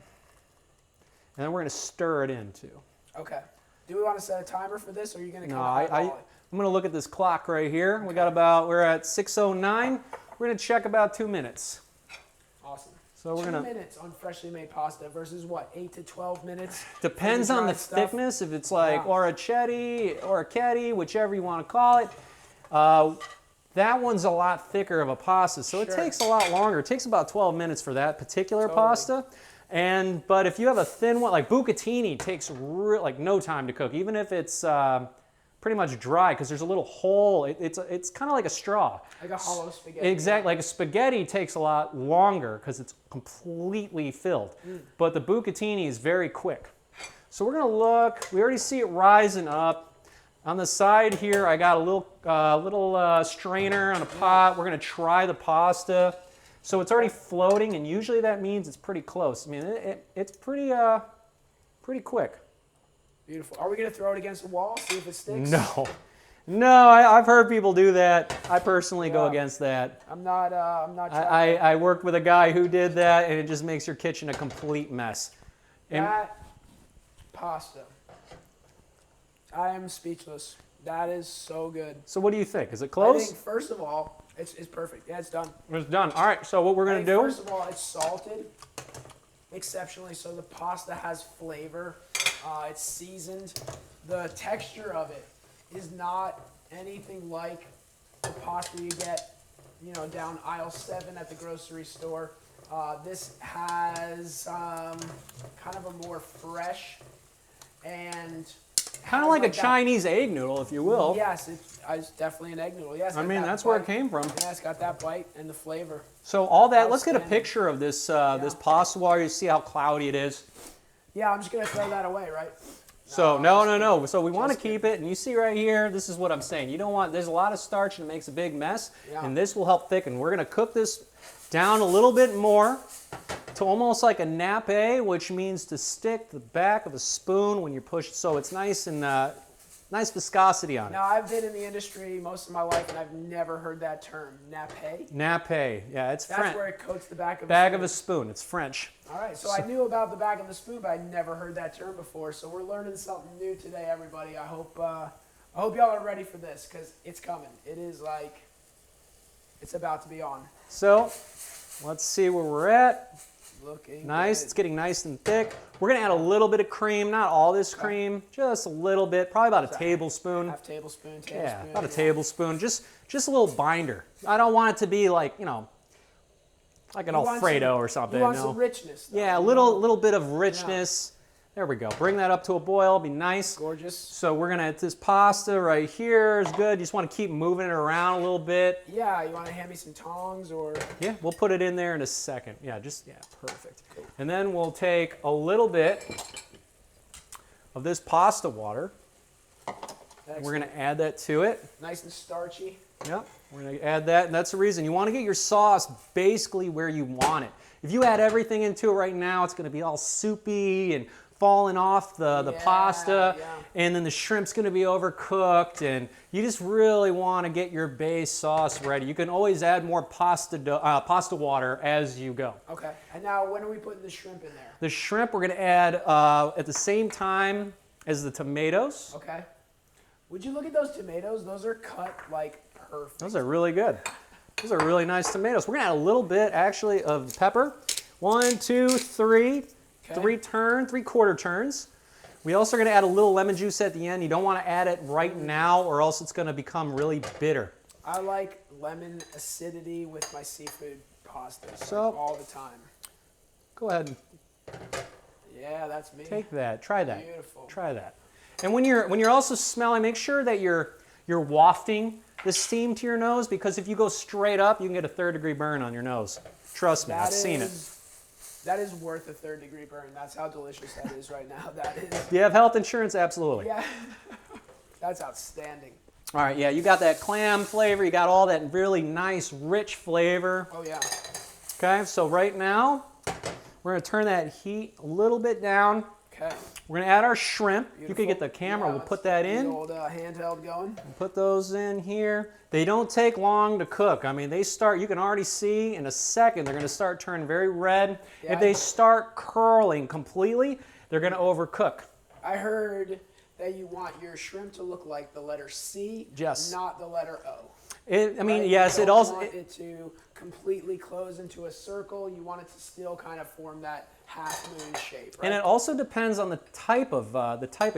and then we're gonna stir it in too. Okay. Do we want to set a timer for this, or are you gonna? No, I'm going to look at this clock right here. We're at 6:09. We're going to check about 2 minutes. Awesome. So we're 2 minutes on freshly made pasta versus what, 8 to 12 minutes? Depends on the thickness. If it's like orecchiette or a orecchiette, whichever you want to call it. That one's a lot thicker of a pasta, so it takes a lot longer. It takes about 12 minutes for that particular pasta. But if you have a thin one, like bucatini takes like no time to cook, even if it's pretty much dry because there's a little hole. It's kind of like a straw. Like a hollow spaghetti. Exactly. Like a spaghetti takes a lot longer because it's completely filled. But the bucatini is very quick. So we're going to look. We already see it rising up. On the side here, I got a little strainer on a pot. We're going to try the pasta. So it's already floating, and usually that means it's pretty close. I mean, it's pretty quick. Beautiful. Are we going to throw it against the wall, see if it sticks? No, I've heard people do that. I personally go against that. I'm not trying. I worked with a guy who did that, and it just makes your kitchen a complete mess. That pasta, I am speechless. That is so good. So what do you think? Is it close? I think, first of all, it's perfect. Yeah, it's done. It's done. All right, so what we're going to do... First of all, it's salted exceptionally, so the pasta has flavor. It's seasoned. The texture of it is not anything like the pasta you get, down aisle 7 at the grocery store. This has kind of a more fresh and kind of like a Chinese egg noodle, if you will. Yes, it's definitely an egg noodle. Yes, I mean, that's where it came from. Yeah, it's got that bite and the flavor. So all that, let's get a picture of this this pasta water. You see how cloudy it is. Yeah, I'm just going to throw that away, right? So, no. So we want to keep it, and you see right here, this is what I'm saying. You don't want, there's a lot of starch and it makes a big mess, and this will help thicken. We're going to cook this down a little bit more to almost like a nappe, which means to stick the back of a spoon when you push it, so it's nice and nice viscosity on it. Now, I've been in the industry most of my life, and I've never heard that term, nappe. Nappe, yeah, it's French. That's where it coats the back of a spoon. Back of a spoon, it's French. All right, so I knew about the back of the spoon, but I'd never heard that term before. So we're learning something new today, everybody. I hope y'all are ready for this, because it's coming. It is like, it's about to be on. So, let's see where we're at. Looking nice, good. It's getting nice and thick. We're gonna add a little bit of cream, not all this cream, just a little bit, probably about a tablespoon. Half tablespoon, Yeah, about a tablespoon, just a little binder. I don't want it to be like, like an Alfredo or something. You want some richness, though, yeah, a little bit of richness. There we go. Bring that up to a boil, be nice. Gorgeous. So we're gonna, this pasta right here is good. You just wanna keep moving it around a little bit. Yeah, you wanna hand me some tongs or? Yeah, we'll put it in there in a second. Yeah, perfect. Cool. And then we'll take a little bit of this pasta water. Excellent. We're gonna add that to it. Nice and starchy. Yep, we're gonna add that, and that's the reason. You wanna get your sauce basically where you want it. If you add everything into it right now, it's gonna be all soupy and falling off the pasta, and then the shrimp's going to be overcooked, and you just really want to get your base sauce ready. You can always add more pasta water as you go. Okay, and now when are we putting the shrimp in there? The shrimp we're going to add at the same time as the tomatoes. Okay. Would you look at those tomatoes? Those are cut like perfect. Those are really good. Those are really nice tomatoes. We're going to add a little bit actually of pepper. 1, 2, 3. Okay. 3/4 turns. We also are going to add a little lemon juice at the end. You don't want to add it right now or else it's going to become really bitter. I like lemon acidity with my seafood pasta so all the time. Go ahead and yeah, that's me. Take that. Try that. Beautiful. Try that. And when you're also smelling, make sure that you're wafting the steam to your nose, because if you go straight up, you can get a 3rd-degree burn on your nose. Trust me, I've seen it. That is worth a 3rd-degree burn. That's how delicious that is right now. That is. Do you have health insurance? Absolutely. Yeah. That's outstanding. All right, yeah, you got that clam flavor. You got all that really nice, rich flavor. Oh, yeah. Okay, so right now, we're going to turn that heat a little bit down. Okay. We're going to add our shrimp. Beautiful. You could get the camera. We'll put that in. The old handheld going. We'll put those in here. They don't take long to cook. I mean, they start, you can already see in a second, they're going to start turning very red. Yeah, if they start curling completely, they're going to overcook. I heard that you want your shrimp to look like the letter C, yes, not the letter O. I mean, right? yes, it also... You want it to completely close into a circle. You want it to still kind of form that half-moon shape, right? And it also depends on the type of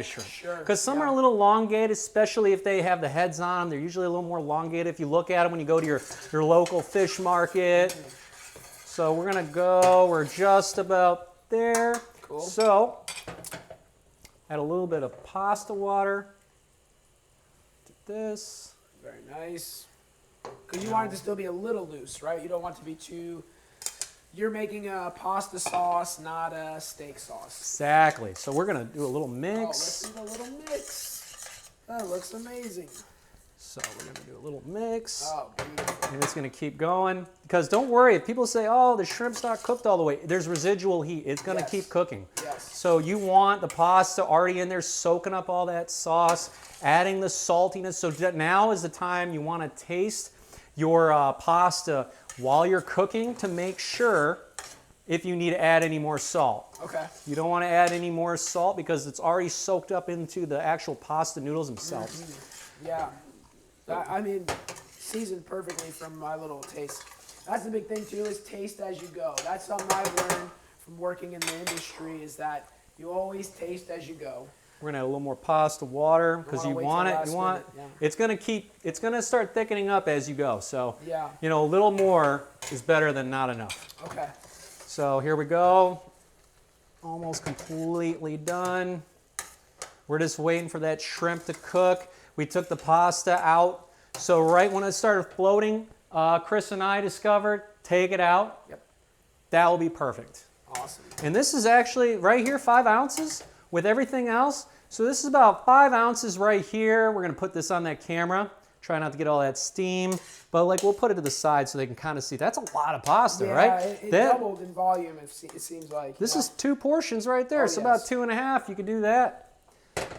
shrimp. Sure. Because some are a little elongated, especially if they have the heads on them. They're usually a little more elongated if you look at them when you go to your local fish market. So we're going to go, we're just about there. Cool. So add a little bit of pasta water. this. Very nice. Because you want it to still be a little loose, right? You don't want it to be too... You're making a pasta sauce, not a steak sauce. Exactly. So we're going to do a little Oh, mix. let's do a little mix. That looks amazing. So we're going to do a little mix. Oh, beautiful. And it's going to keep going. Because don't worry, if people say, oh, the shrimp's not cooked all the way, there's residual heat. It's going to keep cooking. Yes. So you want the pasta already in there, soaking up all that sauce, adding the saltiness. So now is the time you want to taste your pasta while you're cooking to make sure if you need to add any more salt. Okay. You don't want to add any more salt because it's already soaked up into the actual pasta noodles themselves. Mm-hmm. Yeah. I mean, seasoned perfectly from my little taste. That's the big thing too, is taste as you go. That's something I've learned from working in the industry, is that you always taste as you go. We're gonna add a little more pasta water because you want it. It's gonna start thickening up as you go. So you know, a little more is better than not enough. Okay. So here we go. Almost completely done. We're just waiting for that shrimp to cook. We took the pasta out. So right when it started floating, Chris and I discovered, take it out. Yep. That will be perfect. Awesome. And this is actually, right here, 5 ounces with everything else. So this is about 5 ounces right here. We're gonna put this on that camera. Try not to get all that steam, but like we'll put it to the side so they can kind of see. That's a lot of pasta, right? It doubled in volume, it seems like. This is 2 portions right there. Oh, so about 2.5, you could do that.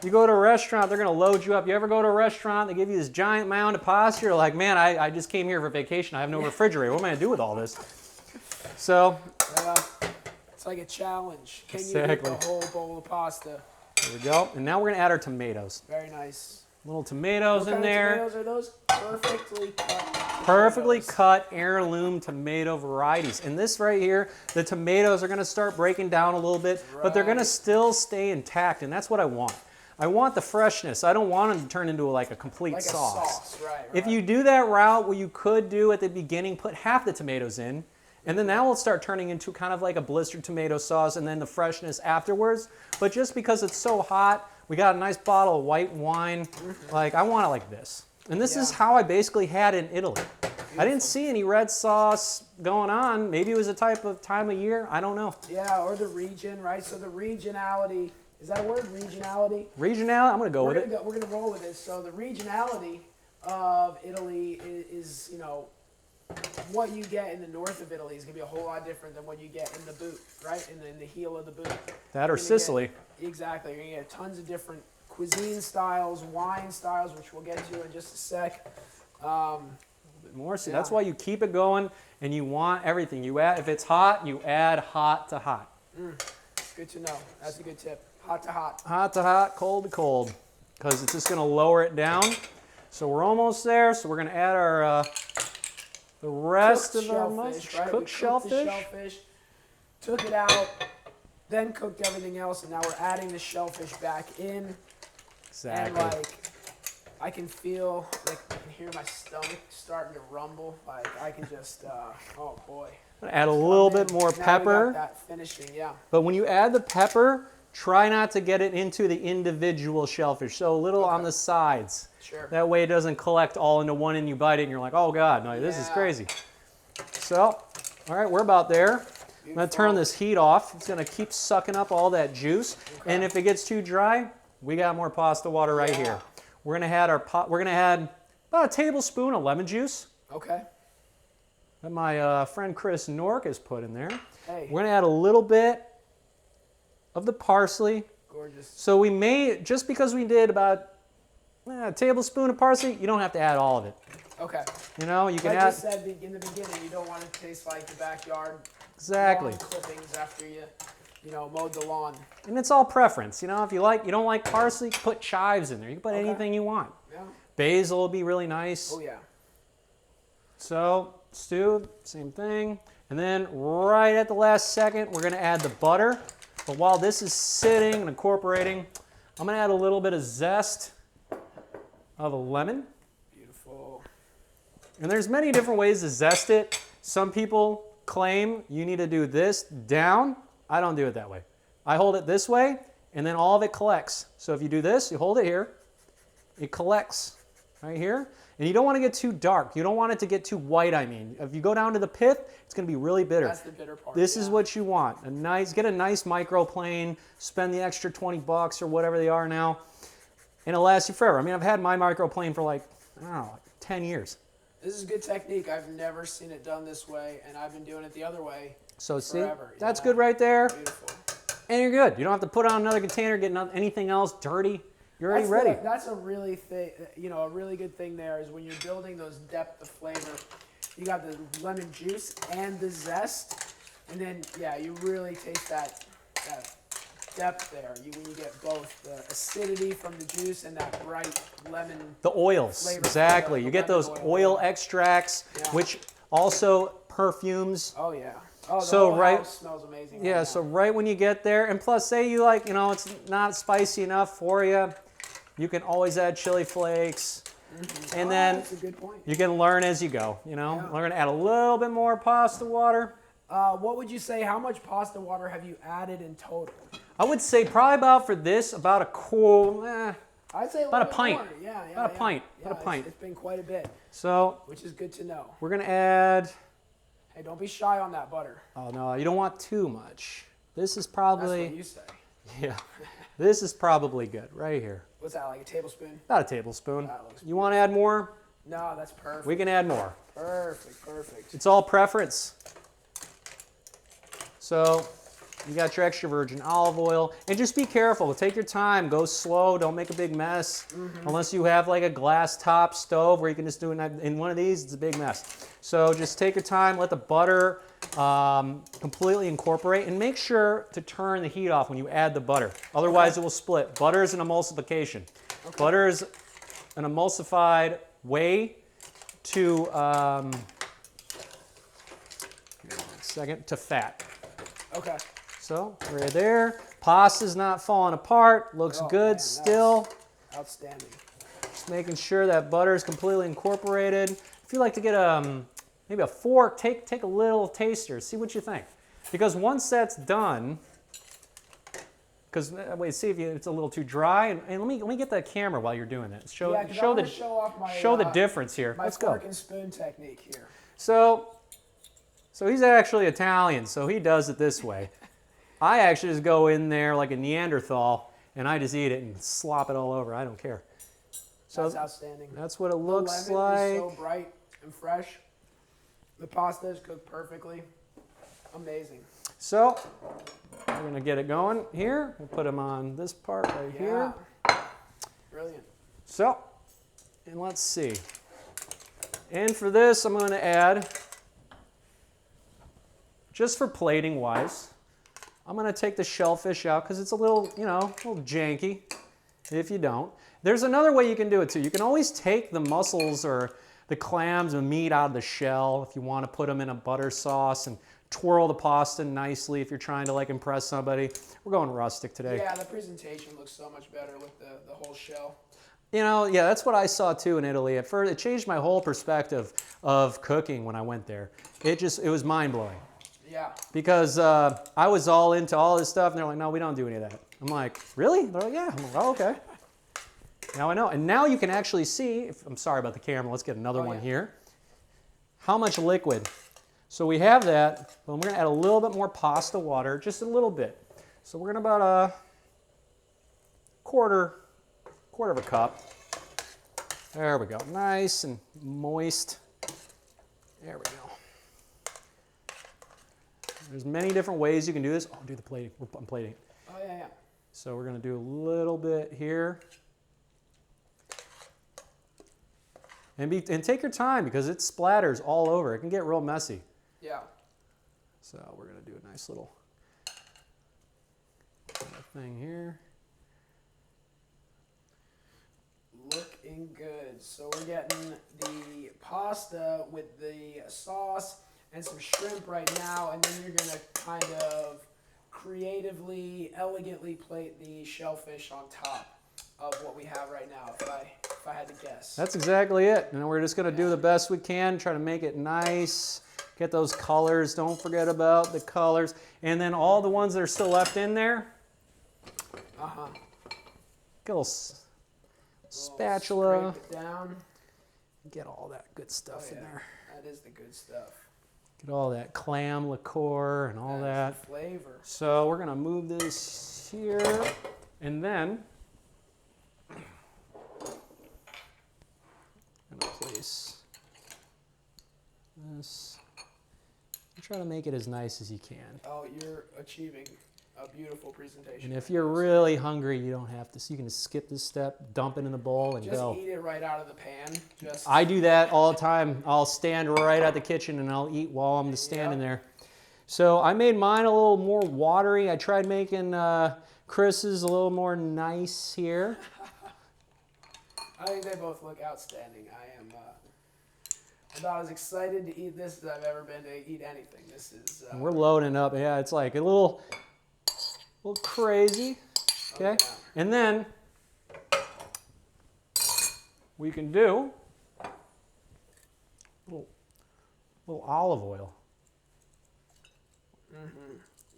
You go to a restaurant, they're gonna load you up. You ever go to a restaurant, they give you this giant mound of pasta, you're like, man, I just came here for vacation. I have no refrigerator. What am I gonna do with all this? So. It's like a challenge. Can you Exactly. eat the whole bowl of pasta? There we go. And now we're gonna add our tomatoes. Very nice. Little tomatoes in there. What kind of tomatoes are those? Perfectly cut. Perfectly cut heirloom tomato varieties. And this right here, the tomatoes are gonna start breaking down a little bit, but they're gonna still stay intact, and that's what I want. I want the freshness. I don't want them to turn into like a complete like sauce. A sauce. Right. If you do that route, what you could do at the beginning, put half the tomatoes in, and then that will start turning into kind of like a blistered tomato sauce, and then the freshness afterwards. But just because it's so hot, we got a nice bottle of white wine. Like, I want it like this. And this is how I basically had it in Italy. I didn't see any red sauce going on. Maybe it was a type of time of year. I don't know. Yeah, or the region, right? So the regionality, is that a word, regionality? Regionality, I'm going to go with it. We're going to roll with this. So the regionality of Italy is, you know, what you get in the north of Italy is going to be a whole lot different than what you get in the boot, right? In the heel of the boot. That or Sicily. Exactly. You're going to get tons of different cuisine styles, wine styles, which we'll get to in just a sec. A bit more. See, that's why you keep it going, and you want everything. You add, if it's hot, you add hot to hot. Good to know. That's a good tip. Hot to hot. Hot to hot, cold to cold, because it's just going to lower it down. So we're almost there. So we're going to add our the rest cooked of our shellfish, right? cooked shellfish. The shellfish, took it out, then cooked everything else, and now we're adding the shellfish back in. Exactly. And like, I can feel, like, I can hear my stomach starting to rumble. Like, I can just, oh boy. I'm gonna add a little bit more pepper. We got that finishing, yeah. But when you add the pepper, try not to get it into the individual shellfish. So a little on the sides. Sure. That way it doesn't collect all into one and you bite it and you're like, oh God, no, this is crazy. So, all right, we're about there. Beautiful. I'm gonna turn this heat off. It's gonna keep sucking up all that juice. Okay. And if it gets too dry, we got more pasta water right here. We're gonna add about a tablespoon of lemon juice. Okay. That my friend Chris Nork has put in there. Hey. We're gonna add a little bit of the parsley. Gorgeous. So we may, just because we did about a tablespoon of parsley, you don't have to add all of it. Okay. You know, you can like add. Like you said in the beginning, you don't want it to taste like the backyard. Exactly. Lawn clippings after you know, mowed the lawn. And it's all preference. You know, if you don't like parsley, put chives in there. You can put anything you want. Yeah. Basil will be really nice. Oh yeah. So stew, same thing. And then right at the last second, we're gonna add the butter. But while this is sitting and incorporating, I'm gonna add a little bit of zest of a lemon. Beautiful. And there's many different ways to zest it. Some people claim you need to do this down. I don't do it that way. I hold it this way, and then all of it collects. So if you do this, you hold it here, it collects right here. And you don't want to get too dark. You don't want it to get too white, I mean. If you go down to the pith, it's going to be really bitter. That's the bitter part. This is what you want. Get a nice microplane, spend the extra 20 bucks or whatever they are now, and it'll last you forever. I mean, I've had my microplane for like, I don't know, like 10 years. This is good technique. I've never seen it done this way, and I've been doing it the other way So forever. see, that's good right there. Beautiful. And you're good. You don't have to put on another container, get anything else dirty. You're already ready. That's a really a really good thing there is when you're building those depth of flavor. You got the lemon juice and the zest, and then yeah, you really taste that depth there. When you get both the acidity from the juice and that bright lemon. The oils, flavor. exactly. You get those oil extracts, which also perfumes. Oh yeah. Oh, the So whole house smells amazing. Yeah, right so right when you get there, and plus say you like, it's not spicy enough for you, you can always add chili flakes. And then that's a good point. you can learn as you go, Learn to add a little bit more pasta water. What would you say, how much pasta water have you added in total? I would say probably about a cool, I'd say about a pint. More. Yeah, about a pint. Yeah, About a pint. It's been quite a bit, So which is good to know. we're going to add, Hey, don't be shy on that butter. oh no, you don't want too much. This is That's probably, what you say. yeah, this is probably good right here. What's that, like a tablespoon? About a tablespoon. That looks You want to add more? No, that's perfect. We can add more. Perfect. It's all preference. So you got your extra virgin olive oil, and just be careful. Take your time. Go slow. Don't make a big mess. Unless you have like a glass top stove where you can just do it in one of these, it's a big mess. So just take your time. Let the butter completely incorporate, and make sure to turn the heat off when you add the butter. Otherwise, it will split. Butter is an emulsification. Okay. Butter is an emulsified way to to fat. Okay. So right there, pasta's not falling apart, looks good Man, still. Outstanding. Just making sure that butter is completely incorporated. If you like to get maybe a fork, take a little taster, see what you think. Because once that's done, wait, see if it's a little too dry. And let me get the camera while you're doing this. Show the difference here. My Let's go. fork and spoon technique here. So he's actually Italian, so he does it this way. I actually just go in there like a Neanderthal, and I just eat it and slop it all over. I don't care. So That's outstanding. that's what it looks The lemon like. is so bright and fresh. The pasta is cooked perfectly. Amazing. So we're gonna get it going here. We'll put them on this part right here. Brilliant. So, and let's see. And for this, I'm gonna add, just for plating wise, I'm gonna take the shellfish out because it's a little, a little janky if you don't. There's another way you can do it too. You can always take the mussels or the clams and meat out of the shell if you want to put them in a butter sauce and twirl the pasta nicely if you're trying to like impress somebody. We're going rustic today. Yeah, the presentation looks so much better with the whole shell. Yeah, that's what I saw too in Italy. At first, it changed my whole perspective of cooking when I went there. It was mind-blowing. Yeah. Because I was all into all this stuff, and they're like, no, we don't do any of that. I'm like, really? They're like, yeah. I'm like, oh, okay. Now I know. And now you can actually see, I'm sorry about the camera, let's get another one here, how much liquid. So we have that, but we're going to add a little bit more pasta water, just a little bit. So we're going to about a quarter of a cup. There we go. Nice and moist. There we go. There's many different ways you can do this. I'll do the plating. I'm plating. Oh, yeah. So we're going to do a little bit here. And take your time because it splatters all over. It can get real messy. Yeah. So we're going to do a nice little thing here. Looking good. So we're getting the pasta with the sauce and some shrimp right now, and then you're going to kind of creatively, elegantly plate the shellfish on top of what we have right now, if I had to guess. That's exactly it. And we're just going to do the best we can, try to make it nice, get those colors. Don't forget about the colors. And then all the ones that are still left in there, get a little spatula. Scrape it down. Get all that good stuff in there. That is the good stuff. Get all that clam liqueur and all that. The flavor. So we're gonna move this here, and then I'm gonna place this. Try to make it as nice as you can. Oh, you're achieving a beautiful presentation. And if you're really hungry, you don't have to. So you can just skip this step, dump it in the bowl, and go. Just eat it right out of the pan. I do that all the time. I'll stand right at the kitchen and I'll eat while I'm just standing there. So I made mine a little more watery. I tried making Chris's a little more nice here. I think they both look outstanding. I am about as excited to eat this as I've ever been to eat anything. This is. We're loading up. Yeah, it's like a little crazy. Okay, and then we can do a little olive oil.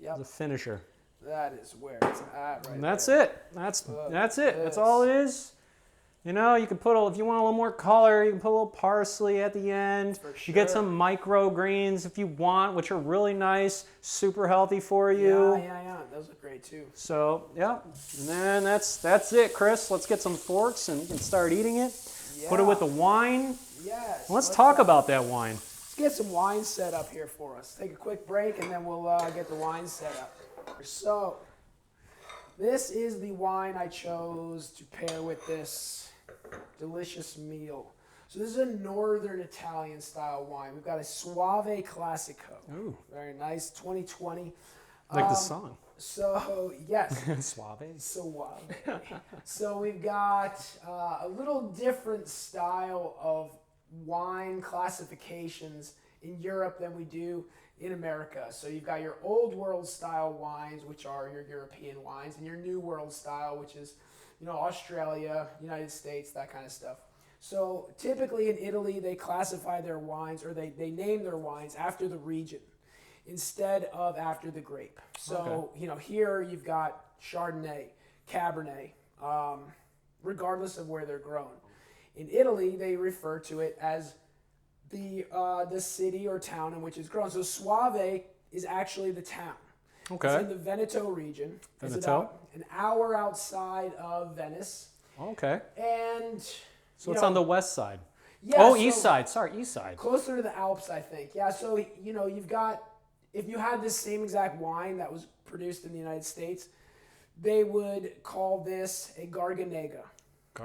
Yep. The finisher. That is where it's at, right? And that's it. That's it. That's all it is. You know, you can put if you want a little more color, you can put a little parsley at the end. For sure. You get some microgreens if you want, which are really nice, super healthy for you. Yeah. Those look great too. So, yeah. And then that's it, Chris. Let's get some forks and you can start eating it. Yeah. Put it with the wine. Yes. Let's talk about that wine. Let's get some wine set up here for us. Take a quick break and then we'll get the wine set up. So, this is the wine I chose to pair with this delicious meal. So this is a northern Italian style wine. We've got a Soave Classico. Ooh. Very nice, 2020. Like the song. So, yes. Suave. Suave. So we've got a little different style of wine classifications in Europe than we do in America. So you've got your old world style wines, which are your European wines, and your new world style, which is, you know, Australia, United States, that kind of stuff. So typically in Italy, they classify their wines, or they name their wines after the region instead of after the grape. So, you know, here you've got Chardonnay, Cabernet, regardless of where they're grown. In Italy, they refer to it as the city or town in which it's grown. So Soave is actually the town. Okay. It's in the Veneto region. Veneto. It's about an hour outside of Venice. Okay. And So it's on the west side. Yeah, oh, so east side. Sorry, east side. Closer to the Alps, I think. Yeah, so, you know, you've got, if you had this same exact wine that was produced in the United States, they would call this a Garganega.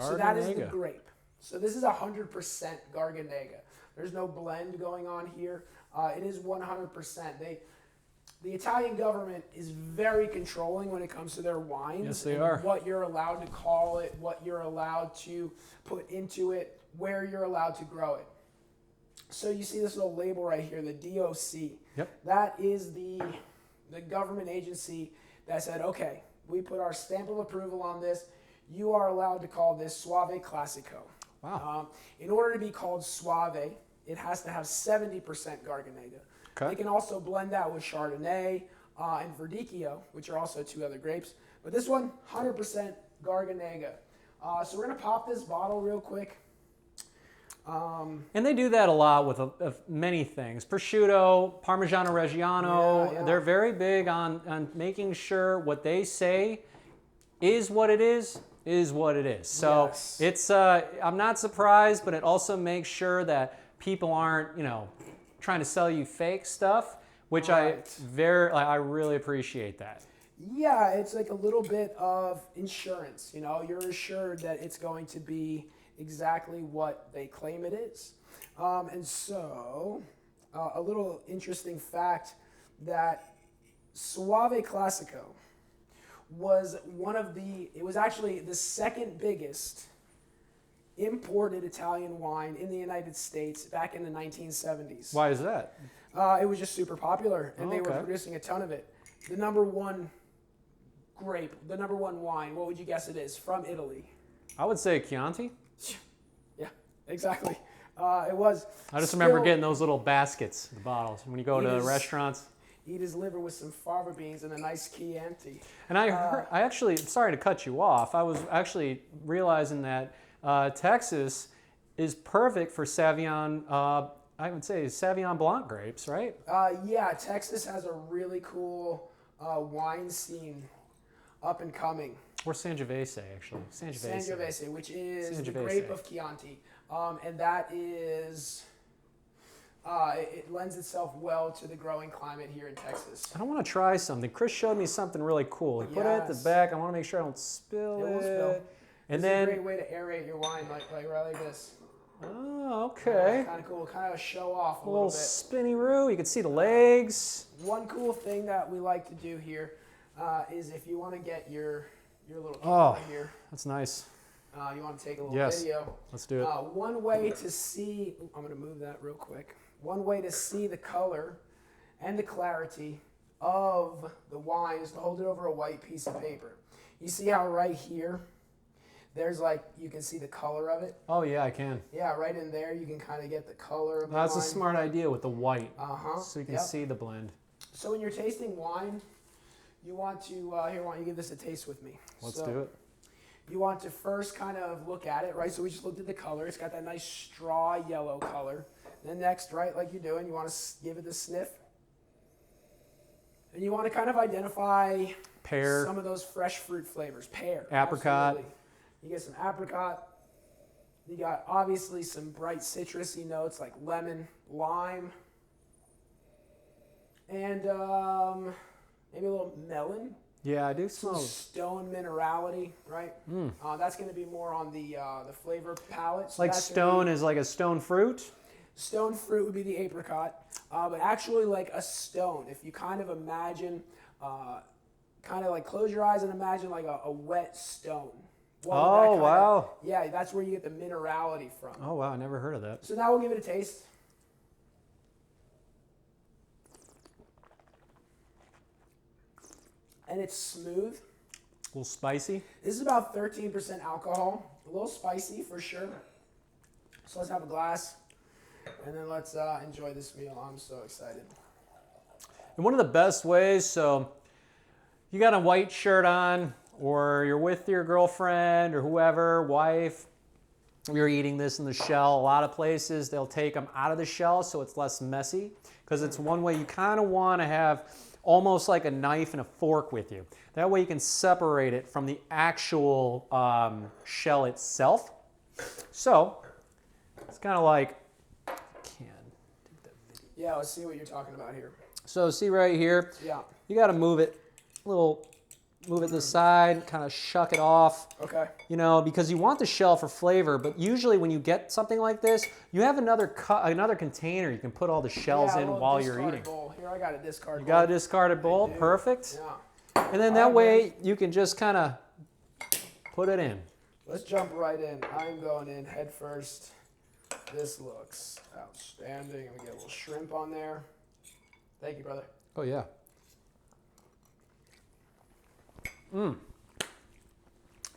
So that is the grape. So this is 100% Garganega. There's no blend going on here. It is 100%. The Italian government is very controlling when it comes to their wines. Yes, they are. What you're allowed to call it, what you're allowed to put into it, where you're allowed to grow it. So you see this little label right here, the DOC. Yep. That is the government agency that said, okay, we put our stamp of approval on this. You are allowed to call this Soave Classico. Wow. In order to be called Soave, it has to have 70% Garganega. Okay. They can also blend that with Chardonnay and Verdicchio, which are also two other grapes. But this one, 100% Garganega. So we're going to pop this bottle real quick. And they do that a lot with many things. Prosciutto, Parmigiano Reggiano. Yeah. They're very big on making sure what they say is what it is what it is. So Yes. it's I'm not surprised, but it also makes sure that people aren't, you know, trying to sell you fake stuff, which Right. I really appreciate that. Yeah, it's like a little bit of insurance. You know, you're assured that it's going to be exactly what they claim it is. And so, a little interesting fact that Soave Classico was it was actually the second biggest imported Italian wine in the United States back in the 1970s. Why is that? It was just super popular, and they were Okay. producing a ton of it. The number one grape, the number one wine, what would you guess it is from Italy? I would say Chianti. Yeah, exactly. It was. I just remember getting those little baskets, the bottles, when you go to restaurants. Eat his liver with some fava beans and a nice Chianti. And I actually, sorry to cut you off, I was actually realizing that Texas is perfect for Sauvignon, I would say Sauvignon Blanc grapes, right? Yeah, Texas has a really cool wine scene up and coming. Or Sangiovese, actually. Sangiovese, which is the Sangiovese. grape of Chianti. And that is, it lends itself well to the growing climate here in Texas. I don't want to try something. Chris showed me something really cool. He put it at the back. I want to make sure I don't spill it. It won't spill. And This then, is a great way to aerate your wine, like right like this. oh, okay. Kind of cool, kind of show off a A little little bit. spinny roux. You can see the legs. One cool thing that we like to do here is if you want to get your little Oh, camera here, that's nice. you want to take a little Yes. video. Let's do it. One way to see, I'm going to move that real quick. One way to see the color and the clarity of the wine is to hold it over a white piece of paper. You see how right here, there's like, you can see the color of it? Oh, yeah, I can. Yeah, right in there, you can kind of get the color of the That's wine. a smart idea with the white. Uh-huh. So you can Yep. see the blend. So when you're tasting wine, you want to, here, why don't you give this a taste with me? Let's do it. You want to first kind of look at it, right? So we just looked at the color. It's got that nice straw yellow color. Then next, right, like you're doing, you want to give it a sniff. And you want to kind of identify Pear. some of those fresh fruit flavors. Pear. Apricot. Absolutely. You get some apricot. You got obviously some bright citrusy notes like lemon, lime, and maybe a little melon. Yeah, I do Some smell. stone minerality, right? That's going to be more on the flavor palette. So Like that's gonna stone be- is like a stone fruit. Stone fruit would be the apricot, but actually like a stone. If you kind of imagine, kind of like close your eyes and imagine like a wet stone. What would that Oh, kinda- wow. Yeah, that's where you get the minerality from. Oh, wow, I never heard of that. So now we'll give it a taste. And it's smooth. A little spicy. This is about 13% alcohol. A little spicy for sure. So let's have a glass. And then let's enjoy this meal. I'm so excited. And one of the best ways, so you got a white shirt on, or you're with your girlfriend or whoever, wife, you're eating this in the shell. A lot of places, they'll take them out of the shell so it's less messy, because it's one way you kind of want to have almost like a knife and a fork with you. That way you can separate it from the actual shell itself. So it's kind of like, Yeah, let's see what you're talking about here. so see right here, Yeah. you got to move it move it to the side, kind of shuck it off. Okay. You know, because you want the shell for flavor, but usually when you get something like this, you have another container you can put all the shells Yeah, a in little while you're discard eating. bowl. Here, I got a discard You bowl. got a discarded bowl, perfect. Yeah. And then All that right, way man. you can just kind of put it in. Let's jump right in. I'm going in head first. This looks outstanding. I'm going to get a little shrimp on there. Thank you, brother. Oh yeah.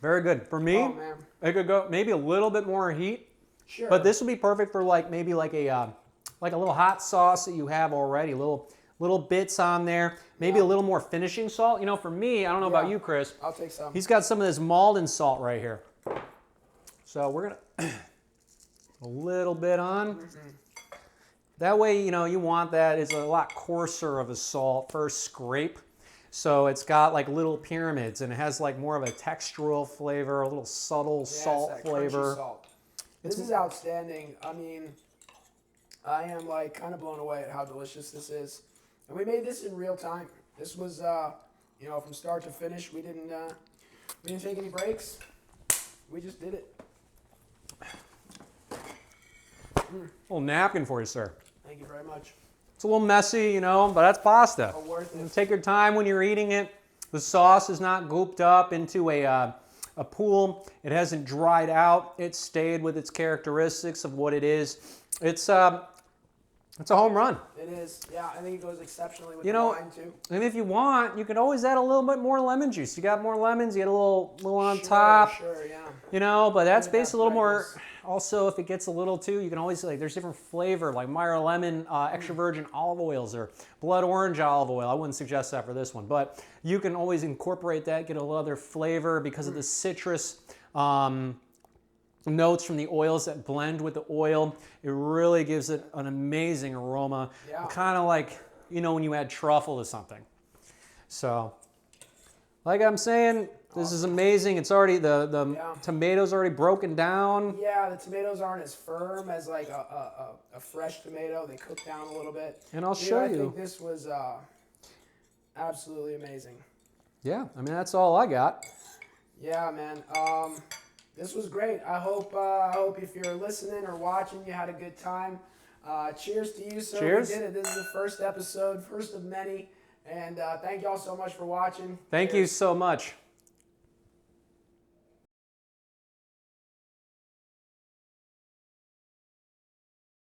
Very good. For me, Oh, man. it could go maybe a little bit more heat, Sure. but this would be perfect for maybe like a little hot sauce that you have already, little bits on there, maybe a little more finishing salt. You know, for me, I don't know about Yeah. you, Chris. I'll take some. He's got some of this Malden salt right here. So we're gonna a little bit on. That way, you know, you want that. It's a lot coarser of a salt, first scrape. So it's got like little pyramids and it has like more of a textural flavor, a little subtle Yeah, it's salt that crunchy flavor. salt. This is outstanding. I mean, I am like kind of blown away at how delicious this is. And we made this in real time. This was, you know, from start to finish. We didn't take any breaks. We just did it. Little napkin for you, sir. Thank you very much. It's a little messy, you know, but that's pasta. Oh, worth it. Take your time when you're eating it. The sauce is not gooped up into a pool. It hasn't dried out. It stayed with its characteristics of what it is. It's a home run. It is. Yeah, I think it goes exceptionally with You the know, wine too. and if you want, you can always add a little bit more lemon juice. You got more lemons, you get a little on top. Sure, yeah. You know, but that's Yeah, based a little more. brightness. Also, if it gets a little too, you can always there's different flavor like Meyer lemon, extra virgin olive oils, or blood orange olive oil. I wouldn't suggest that for this one, but you can always incorporate that, get a little other flavor because of the citrus notes from the oils that blend with the oil. It really gives it an amazing aroma. Yeah. Kind of like, you know, when you add truffle to something. So, like I'm saying, this is amazing. It's already, the tomatoes already broken down. Yeah, the tomatoes aren't as firm as like a fresh tomato. They cook down a little bit. And I'll show you. I think this was absolutely amazing. Yeah, I mean, that's all I got. Yeah, man. This was great. I hope if you're listening or watching, you had a good time. Cheers to you, sir. Cheers. We did it. This is the first episode, first of many. And thank y'all so much for watching. Thank you so much.